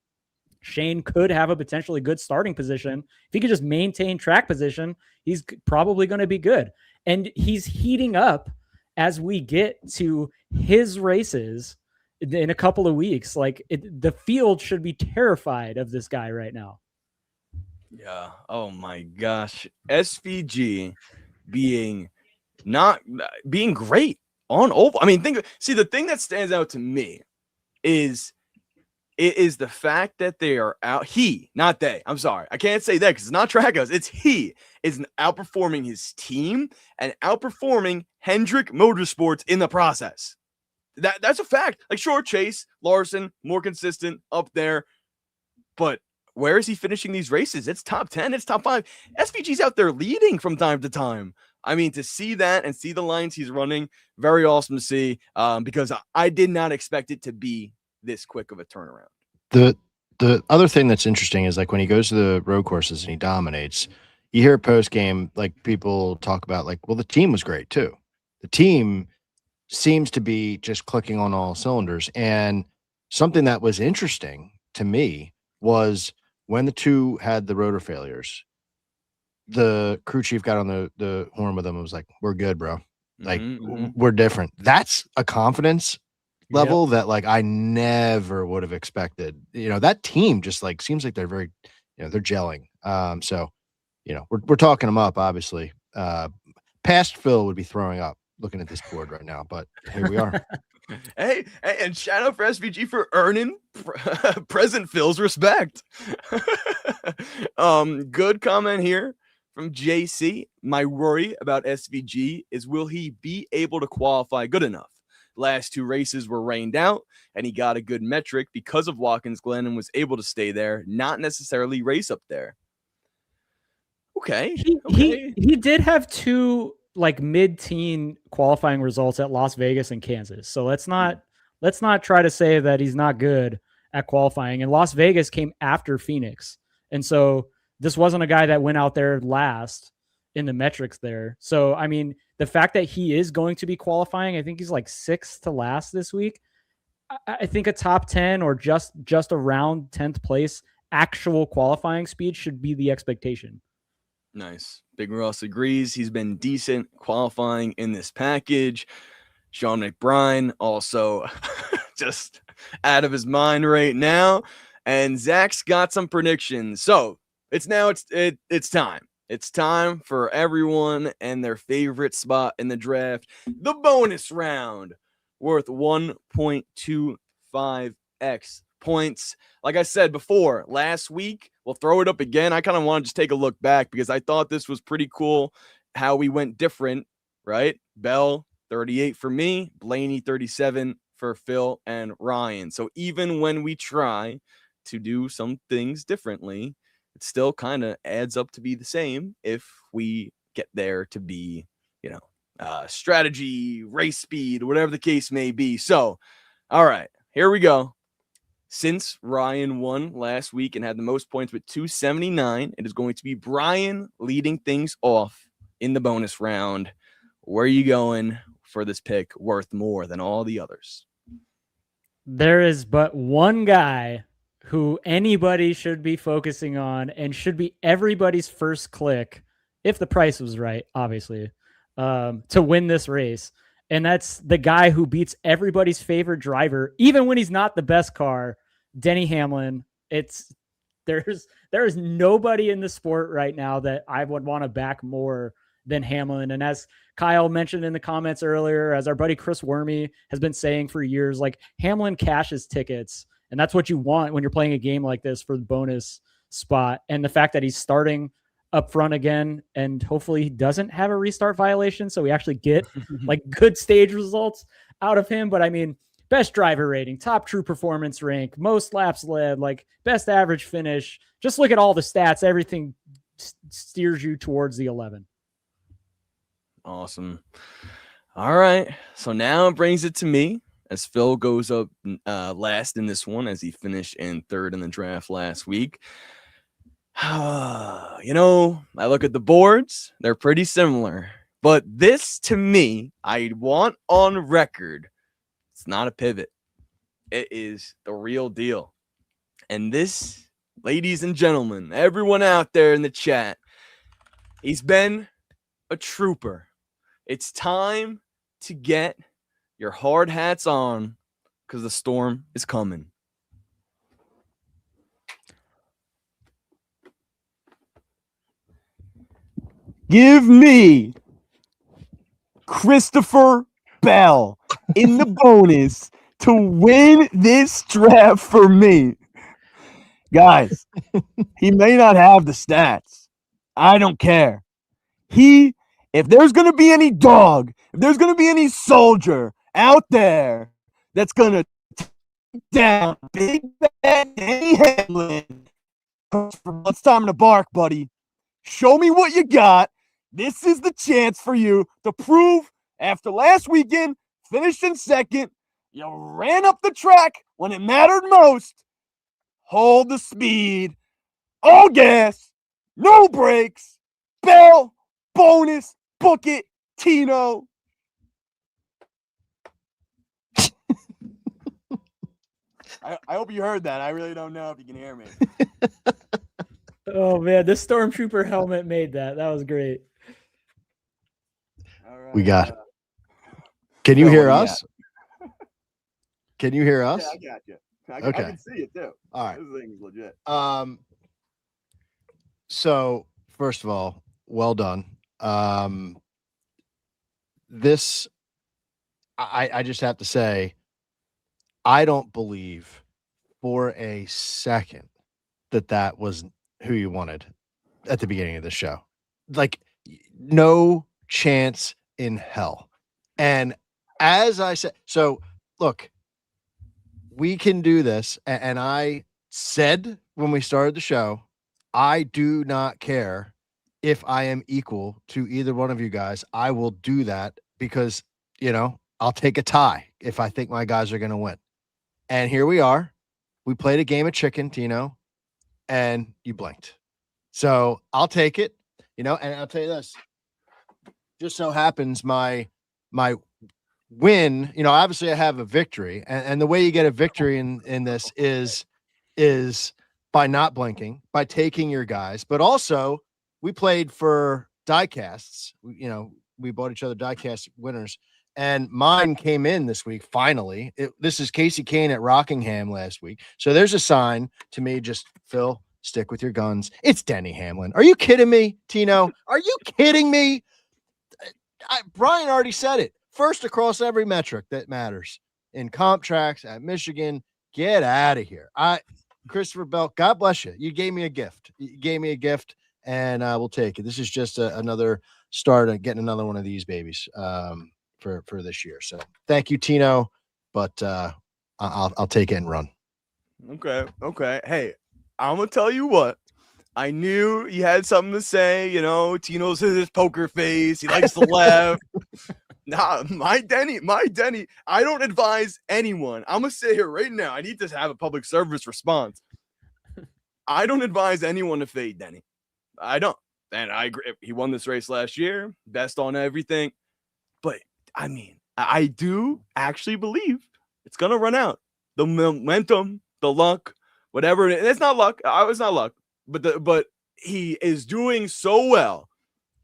Shane could have a potentially good starting position. If he could just maintain track position, he's probably going to be good. And he's heating up as we get to his races in a couple of weeks. Like the field should be terrified of this guy right now. Yeah. Oh my gosh. SVG being not being great on oval. I mean, the thing that stands out to me is the fact that they are out. He, not they. I'm sorry. I can't say that because it's not Trackhouse. It's he is outperforming his team and outperforming Hendrick Motorsports in the process. That's a fact. Like, sure, Chase, Larson, more consistent up there. But where is he finishing these races? It's top 10. It's top 5. SVG's out there leading from time to time. I mean, to see that and see the lines he's running, very awesome to see, because I did not expect it to be this quick of a turnaround. The other thing that's interesting is like when he goes to the road courses and he dominates, you hear post game, like people talk about like, well, the team was great too. The team seems to be just clicking on all cylinders. And something that was interesting to me was when the two had the rotor failures, the crew chief got on the horn with them and was like, we're good, bro. Like we're different. That's a confidence level that like I never would have expected. You know, that team just like seems like they're very, you know, they're gelling. So, you know, we're talking them up, obviously. Past Phil would be throwing up looking at this board right now, but here we are. Hey, and shout out for SVG for earning present Phil's respect. Good comment here from JC. My worry about SVG is, will he be able to qualify good enough? Last 2 races were rained out, and he got a good metric because of Watkins Glen and was able to stay there, not necessarily race up there. Okay. He did have 2 like mid-teen qualifying results at Las Vegas and Kansas. So let's not try to say that he's not good at qualifying. And Las Vegas came after Phoenix. And so this wasn't a guy that went out there last in the metrics there. So, I mean, the fact that he is going to be qualifying, I think he's like 6th to last this week. I think a top 10 or just around 10th place actual qualifying speed should be the expectation. Nice. Big Ross agrees. He's been decent qualifying in this package. Sean McBride also just out of his mind right now. And Zach's got some predictions. So it's time. It's time for everyone and their favorite spot in the draft, the bonus round, worth 1.25x points. Like I said before, last week, we'll throw it up again. I kind of want to just take a look back because I thought this was pretty cool how we went different, right? Bell, 38 for me, Blaney, 37 for Phil and Ryan. So even when we try to do some things differently, it still kind of adds up to be the same if we get there to be, you know, strategy, race speed, whatever the case may be. So, all right, here we go. Since Ryan won last week and had the most points with 279, it is going to be Brian leading things off in the bonus round. Where are you going for this pick worth more than all the others? There is but one guy who anybody should be focusing on and should be everybody's first click, if the price was right, obviously, to win this race. And that's the guy who beats everybody's favorite driver, even when he's not the best car, Denny Hamlin. There is nobody in the sport right now that I would want to back more than Hamlin. And as Kyle mentioned in the comments earlier, as our buddy Chris Wormy has been saying for years, like Hamlin cashes tickets. And that's what you want when you're playing a game like this for the bonus spot. And the fact that he's starting up front again, and hopefully he doesn't have a restart violation, so we actually get like good stage results out of him. But I mean, best driver rating, top true performance rank, most laps led, like best average finish. Just look at all the stats. Everything steers you towards the 11. Awesome. All right. So now it brings it to me as Phil goes up last in this one, as he finished in 3rd in the draft last week. You know, I look at the boards, they're pretty similar. But this, to me, I want on record, it's not a pivot. It is the real deal. And this, ladies and gentlemen, everyone out there in the chat, he's been a trooper. It's time to get your hard hats on because the storm is coming. Give me Christopher Bell in the bonus to win this draft for me. Guys, he may not have the stats. I don't care. If there's going to be any dog, if there's going to be any soldier out there that's going to take down Big Bad Danny Hamlin, it's time to bark, buddy. Show me what you got. This is the chance for you to prove after last weekend, finished in second, you ran up the track when it mattered most. Hold the speed, all gas, no brakes, Bell, bonus, book it, Tino. I hope you heard that. I really don't know if you can hear me. Oh man, this Stormtrooper helmet made that. That was great. All right, We got. Can you hear us? Can you hear us? Yeah, I got you. Okay. I can see it too. All right. This thing is legit. So first of all, well done. This, I just have to say, I don't believe for a second that was who you wanted at the beginning of the show. Like, no chance in hell. And as I said, so look, we can do this. And I said when we started the show, I do not care if I am equal to either one of you guys. I will do that because, I'll take a tie if I think my guys are going to win. And here we are. We played a game of chicken, Tino, and you blinked. So I'll take it, and I'll tell you this. Just so happens my win, obviously I have a victory. And the way you get a victory in this is by not blinking, by taking your guys. But also, we played for diecasts. We bought each other diecast winners. And mine came in this week, finally. This is Casey Kane at Rockingham last week. So there's a sign to me, just, Phil, stick with your guns. It's Denny Hamlin. Are you kidding me, Tino? Are you kidding me? Brian already said it. First across every metric that matters. In comp tracks at Michigan, get out of here. Christopher Bell, God bless you. You gave me a gift. And we'll take it. This is just another start at getting another one of these babies. For this year. So thank you, Tino, but I'll take it and run. Okay. Hey, I'm gonna tell you what. I knew you had something to say. Tino's his poker face. He likes to laugh. Nah, my Denny. I don't advise anyone. I'm gonna sit here right now. I need to have a public service response. I don't advise anyone to fade Denny. I don't. And I agree. He won this race last year, best on everything. But I mean, I do actually believe it's going to run out. The momentum, the luck, whatever. It's not luck. It's not luck. But he is doing so well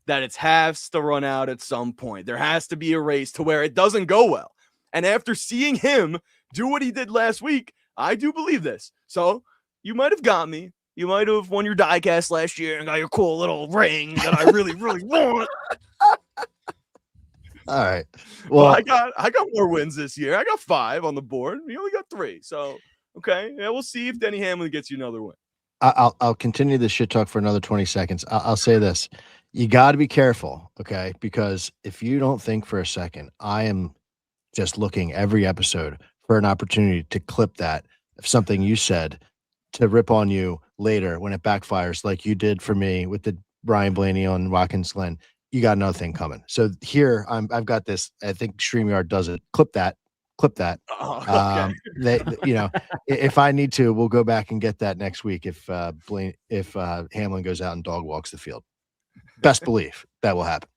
that it has to run out at some point. There has to be a race to where it doesn't go well. And after seeing him do what he did last week, I do believe this. So you might have got me. You might have won your diecast last year and got your cool little ring that I really, really want. All right. Well, I got more wins this year. I got 5 on the board. You only got 3. So, okay. Yeah, we'll see if Denny Hamlin gets you another win. I'll continue this shit talk for another 20 seconds. I'll say this. You got to be careful, okay? Because if you don't think for a second, I am just looking every episode for an opportunity to clip that of something you said to rip on you later when it backfires like you did for me with the Brian Blaney on Watkins Glen. You got another thing coming. So here I've got this. I think StreamYard does it. Clip that. Oh, okay. If I need to, we'll go back and get that next week. If Hamlin goes out and dog walks the field, best believe that will happen.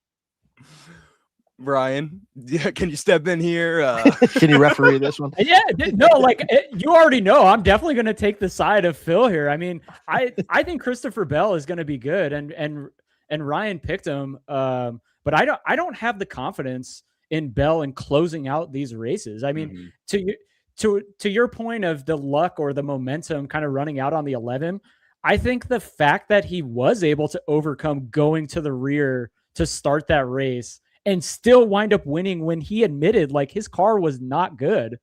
Brian, can you step in here? Can you referee this one? Yeah, no, you already know. I'm definitely going to take the side of Phil here. I mean, I think Christopher Bell is going to be good, and Ryan picked him, but I don't have the confidence in Bell in closing out these races. I mean, to your point of the luck or the momentum kind of running out on the 11, I think the fact that he was able to overcome going to the rear to start that race and still wind up winning when he admitted like his car was not good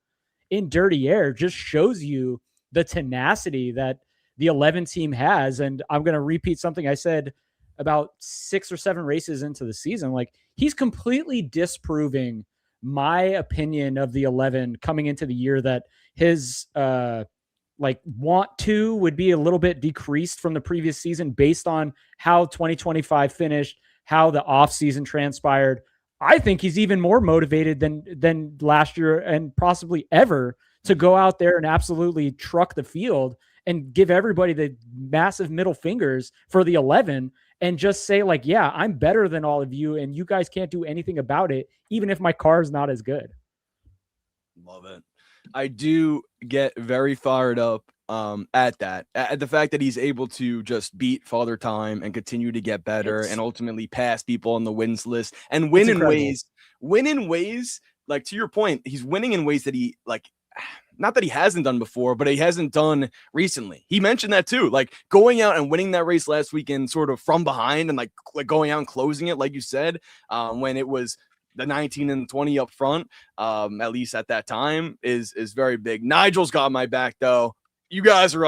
in dirty air just shows you the tenacity that the 11 team has. And I'm going to repeat something I said about 6 or 7 races into the season. Like, he's completely disproving my opinion of the 11 coming into the year, that his like want to would be a little bit decreased from the previous season based on how 2025 finished, how the offseason transpired. I think he's even more motivated than last year and possibly ever to go out there and absolutely truck the field and give everybody the massive middle fingers for the 11 and just say like, yeah, I'm better than all of you and you guys can't do anything about it, even if my car is not as good. Love it. I do get very fired up at the fact that he's able to just beat Father Time and continue to get better and ultimately pass people on the wins list and win in ways like, to your point, he's winning in ways that he like, not that he hasn't done before, but he hasn't done recently. He mentioned that too, like going out and winning that race last weekend sort of from behind and like going out and closing it, like you said, when it was the 19 and 20 up front, at least at that time, is very big. Nigel's got my back, though. You guys are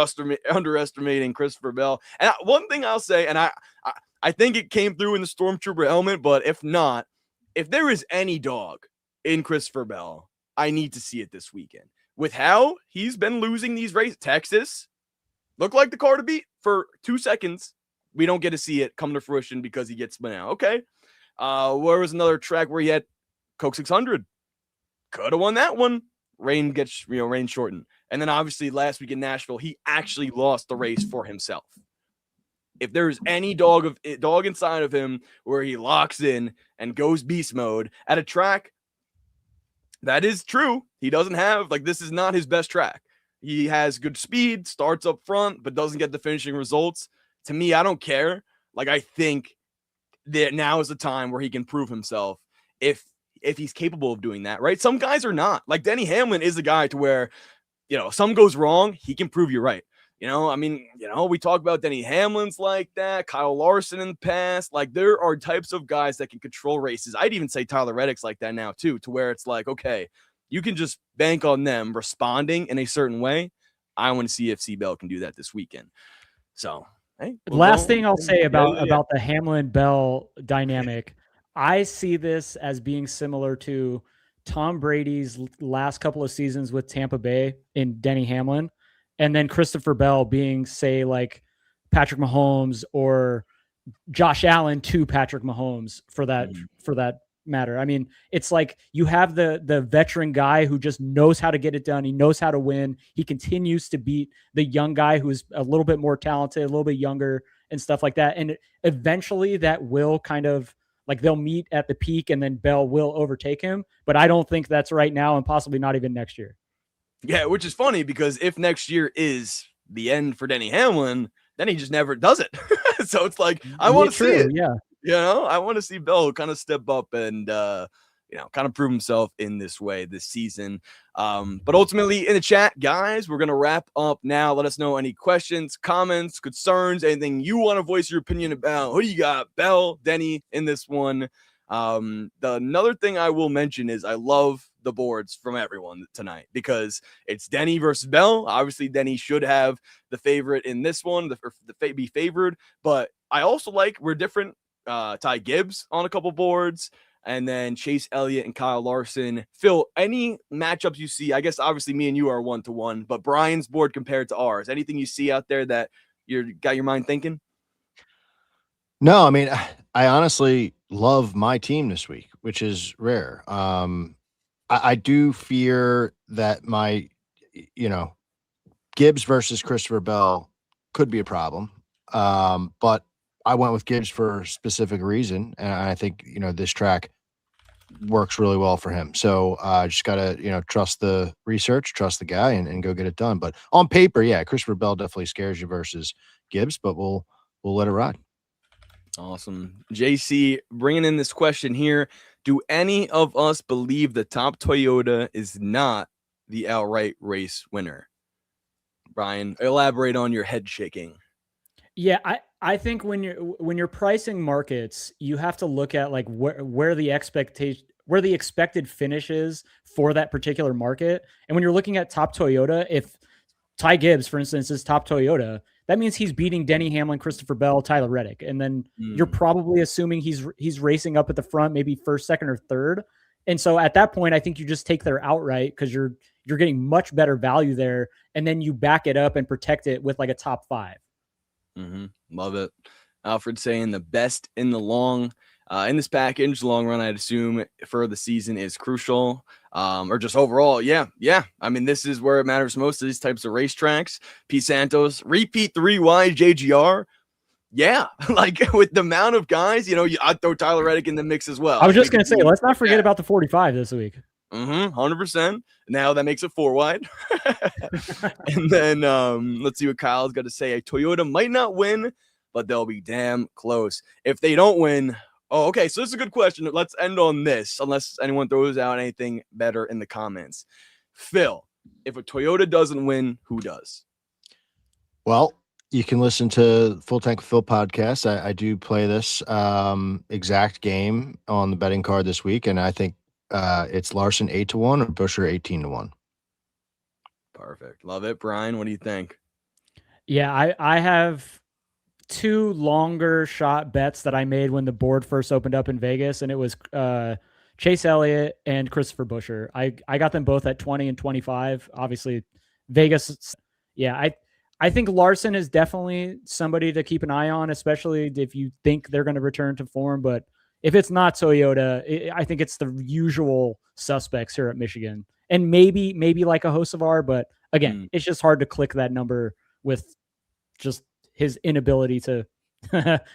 underestimating Christopher Bell. And one thing I'll say, and I think it came through in the Stormtrooper helmet, but if not, if there is any dog in Christopher Bell, I need to see it this weekend. With how he's been losing these races, Texas looked like the car to beat for 2 seconds. We don't get to see it come to fruition because he gets spun out. Okay. Where was another track where he had Coke 600? Could have won that one. Rain shortened. And then obviously last week in Nashville, he actually lost the race for himself. If there's any dog inside of him where he locks in and goes beast mode at a track, that is true. He doesn't have, like, this is not his best track. He has good speed, starts up front, but doesn't get the finishing results. To me, I don't care. Like, I think that now is the time where he can prove himself if he's capable of doing that, right? Some guys are not. Like, Denny Hamlin is a guy to where, something goes wrong, he can prove you right. We talk about Denny Hamlin's like that, Kyle Larson in the past. Like, there are types of guys that can control races. I'd even say Tyler Reddick's like that now too, to where it's like, okay, you can just bank on them responding in a certain way. I want to see if C-Bell can do that this weekend. So, hey. Last thing I'll say about the Hamlin-Bell dynamic, I see this as being similar to Tom Brady's last couple of seasons with Tampa Bay in Denny Hamlin, and then Christopher Bell being, say, like Patrick Mahomes or Josh Allen to Patrick Mahomes for that matter. I mean, it's like you have the veteran guy who just knows how to get it done. He knows how to win. He continues to beat the young guy who's a little bit more talented, a little bit younger and stuff like that. And eventually that will kind of, like, they'll meet at the peak and then Bell will overtake him. But I don't think that's right now and possibly not even next year. Yeah, which is funny because if next year is the end for Denny Hamlin, then he just never does it. So it's like, I want to see it. Yeah. I want to see Bell kind of step up and, kind of prove himself in this way this season. But ultimately in the chat, guys, we're going to wrap up now. Let us know any questions, comments, concerns, anything you want to voice your opinion about. Who do you got? Bell, Denny in this one. Another thing I will mention is I love the boards from everyone tonight because it's Denny versus Bell. Obviously, Denny should have the favorite in this one, be favored. But I also like we're different. Ty Gibbs on a couple boards, and then Chase Elliott and Kyle Larson. Phil, any matchups you see? I guess obviously me and you are 1-1, but Brian's board compared to ours. Anything you see out there that you got your mind thinking? No, I mean, I honestly love my team this week, which is rare. I do fear that my, Gibbs versus Christopher Bell could be a problem. But I went with Gibbs for a specific reason. And I think, this track works really well for him. So I just got to, trust the research, trust the guy and go get it done. But on paper, yeah, Christopher Bell definitely scares you versus Gibbs, but we'll let it ride. Awesome. JC, bringing in this question here. Do any of us believe the top Toyota is not the outright race winner? Brian, elaborate on your head shaking. Yeah, I think when you're pricing markets, you have to look at like where the expected finish is for that particular market. And when you're looking at top Toyota, if Ty Gibbs, for instance, is top Toyota, that means he's beating Denny Hamlin, Christopher Bell, Tyler Reddick, and then you're probably assuming he's racing up at the front, maybe first, second, or third. And so at that point, I think you just take their outright because you're getting much better value there, and then you back it up and protect it with like a top 5. Love it. Alfred saying the best in the long in this package, the long run, I'd assume for the season is crucial. Or just overall, yeah. I mean, this is where it matters most of these types of racetracks. P. Santos, repeat 3Y JGR. Yeah, like with the amount of guys, I'd throw Tyler Reddick in the mix as well. I was just going to say, let's not forget about the 45 this week. 100%. Now that makes it 4 wide. And then let's see what Kyle's got to say. A Toyota might not win, but they'll be damn close. If they don't win, okay, so this is a good question. Let's end on this, unless anyone throws out anything better in the comments. Phil, if a Toyota doesn't win, who does? Well, you can listen to Full Tank with Phil podcast. I do play this exact game on the betting card this week, and I think it's Larson 8-1 or Busher 18-1. Perfect. Love it. Brian, what do you think? Yeah, I have 2 longer shot bets that I made when the board first opened up in Vegas, and it was Chase Elliott and Christopher Busher. I got them both at 20 and 25. Obviously, Vegas. Yeah, I think Larson is definitely somebody to keep an eye on, especially if you think they're going to return to form. But if it's not Toyota, I think it's the usual suspects here at Michigan, and maybe like a Hocevar. But again, it's just hard to click that number with just his inability to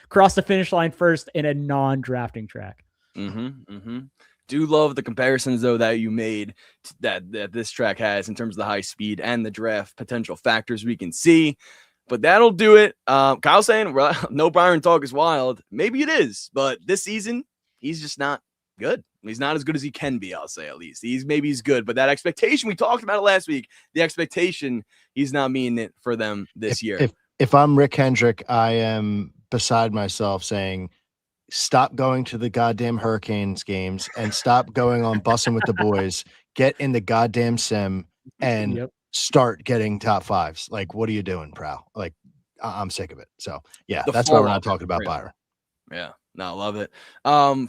cross the finish line first in a non-drafting track. Do love the comparisons though that you made that this track has in terms of the high speed and the draft potential factors we can see. But that'll do it. Kyle saying no Byron talk is wild. Maybe it is, but this season he's just not good. He's not as good as he can be. I'll say at least he's good, but that expectation we talked about it last week. The expectation he's not meeting it for them this year. If I'm Rick Hendrick, I am beside myself saying, stop going to the goddamn Hurricanes games and stop going on Bussin' with the Boys. Get in the goddamn sim and start getting top 5s. Like, what are you doing, Prow? Like, I'm sick of it. So, yeah, that's why we're not talking about Byron. Yeah, no, I love it.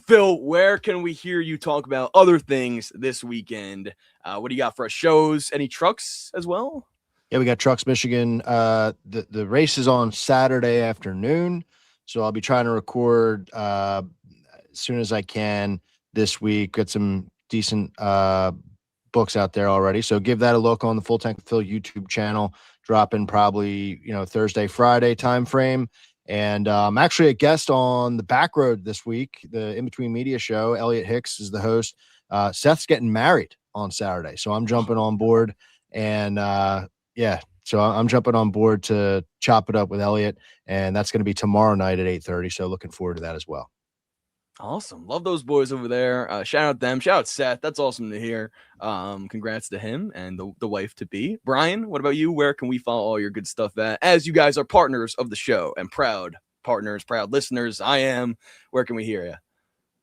Phil, where can we hear you talk about other things this weekend? What do you got for us? Shows? Any trucks as well? Yeah, we got Trucks Michigan. The race is on Saturday afternoon. So I'll be trying to record as soon as I can this week. Got some decent books out there already. So give that a look on the Full Tank with Phil YouTube channel. Dropping probably, Thursday, Friday time frame. And I'm actually a guest on the Back Road this week, the In Between Media show. Elliot Hicks is the host. Seth's getting married on Saturday. So I'm jumping on board. And so I'm jumping on board to chop it up with Elliot, and that's going to be tomorrow night at 8:30. So looking forward to that as well. Awesome. Love those boys over there. Shout out them. Shout out Seth. That's awesome to hear. Congrats to him and the wife to be. Brian, what about you? Where can we follow all your good stuff at? As you guys are partners of the show and proud partners, proud listeners, I am. Where can we hear you?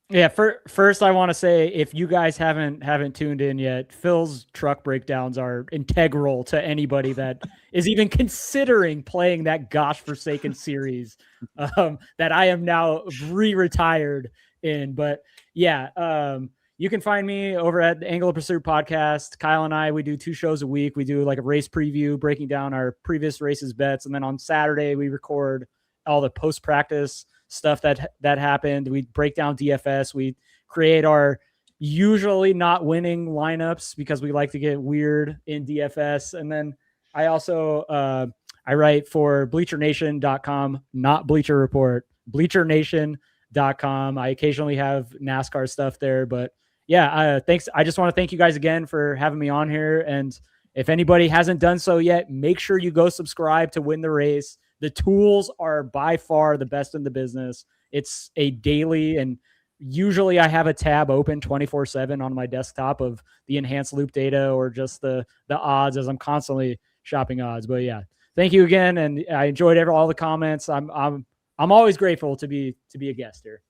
Yeah, first I want to say, if you guys haven't tuned in yet, Phil's truck breakdowns are integral to anybody that is even considering playing that gosh-forsaken series that I am now retired in. But yeah, you can find me over at the Angle of Pursuit podcast. Kyle and I, we do 2 shows a week. We do like a race preview, breaking down our previous races bets, and then on Saturday we record all the post-practice stuff that happened. We break down DFS. We create our usually not winning lineups because we like to get weird in DFS. And then I also I write for BleacherNation.com, not Bleacher Report, BleacherNation.com. I occasionally have NASCAR stuff there, but yeah, thanks. I just want to thank you guys again for having me on here. And if anybody hasn't done so yet, make sure you go subscribe to Win the Race. The tools are by far the best in the business. It's a daily and usually I have a tab open 24/7 on my desktop of the enhanced loop data or just the odds, as I'm constantly shopping odds. But yeah, thank you again, and I enjoyed all the comments. I'm always grateful to be a guest here.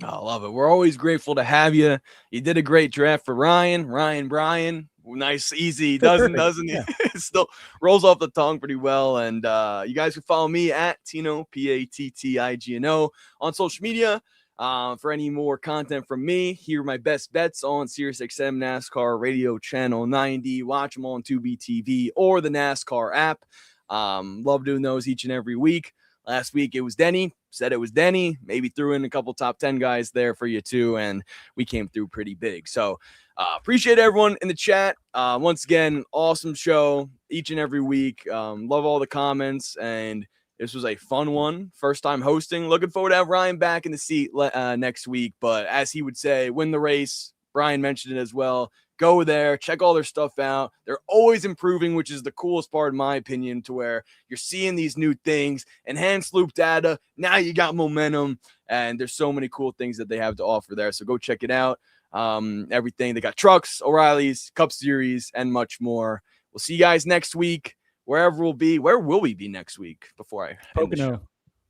I love it. We're always grateful to have you. You did a great draft for Ryan, Brian. Nice, easy. Doesn't Yeah. it still rolls off the tongue pretty well. And you guys can follow me at Tino, PATTIGNO, on social media. For any more content from me, hear my best bets on SiriusXM NASCAR Radio Channel 90. Watch them on Tubi TV or the NASCAR app. Love doing those each and every week. Last week it was Denny. Said it was Denny. Maybe threw in a couple top 10 guys there for you too, and we came through pretty big. So appreciate everyone in the chat. Once again, awesome show each and every week. Love all the comments, and this was a fun one. First time hosting. Looking forward to have Ryan back in the seat next week. But as he would say, win the race. Brian mentioned it as well. Go there, check all their stuff out. They're always improving, which is the coolest part, in my opinion, to where you're seeing these new things, enhanced loop data. Now you got momentum, and there's so many cool things that they have to offer there. So go check it out. Everything. They got trucks, O'Reilly's, Cup Series, and much more. We'll see you guys next week, wherever we'll be. Where will we be next week before I end the show?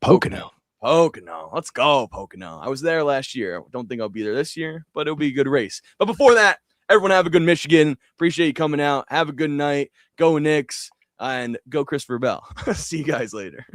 Pocono. Let's go, Pocono. I was there last year. Don't think I'll be there this year, but it'll be a good race. But before that, everyone have a good Michigan. Appreciate you coming out. Have a good night. Go Knicks and go Christopher Bell. See you guys later.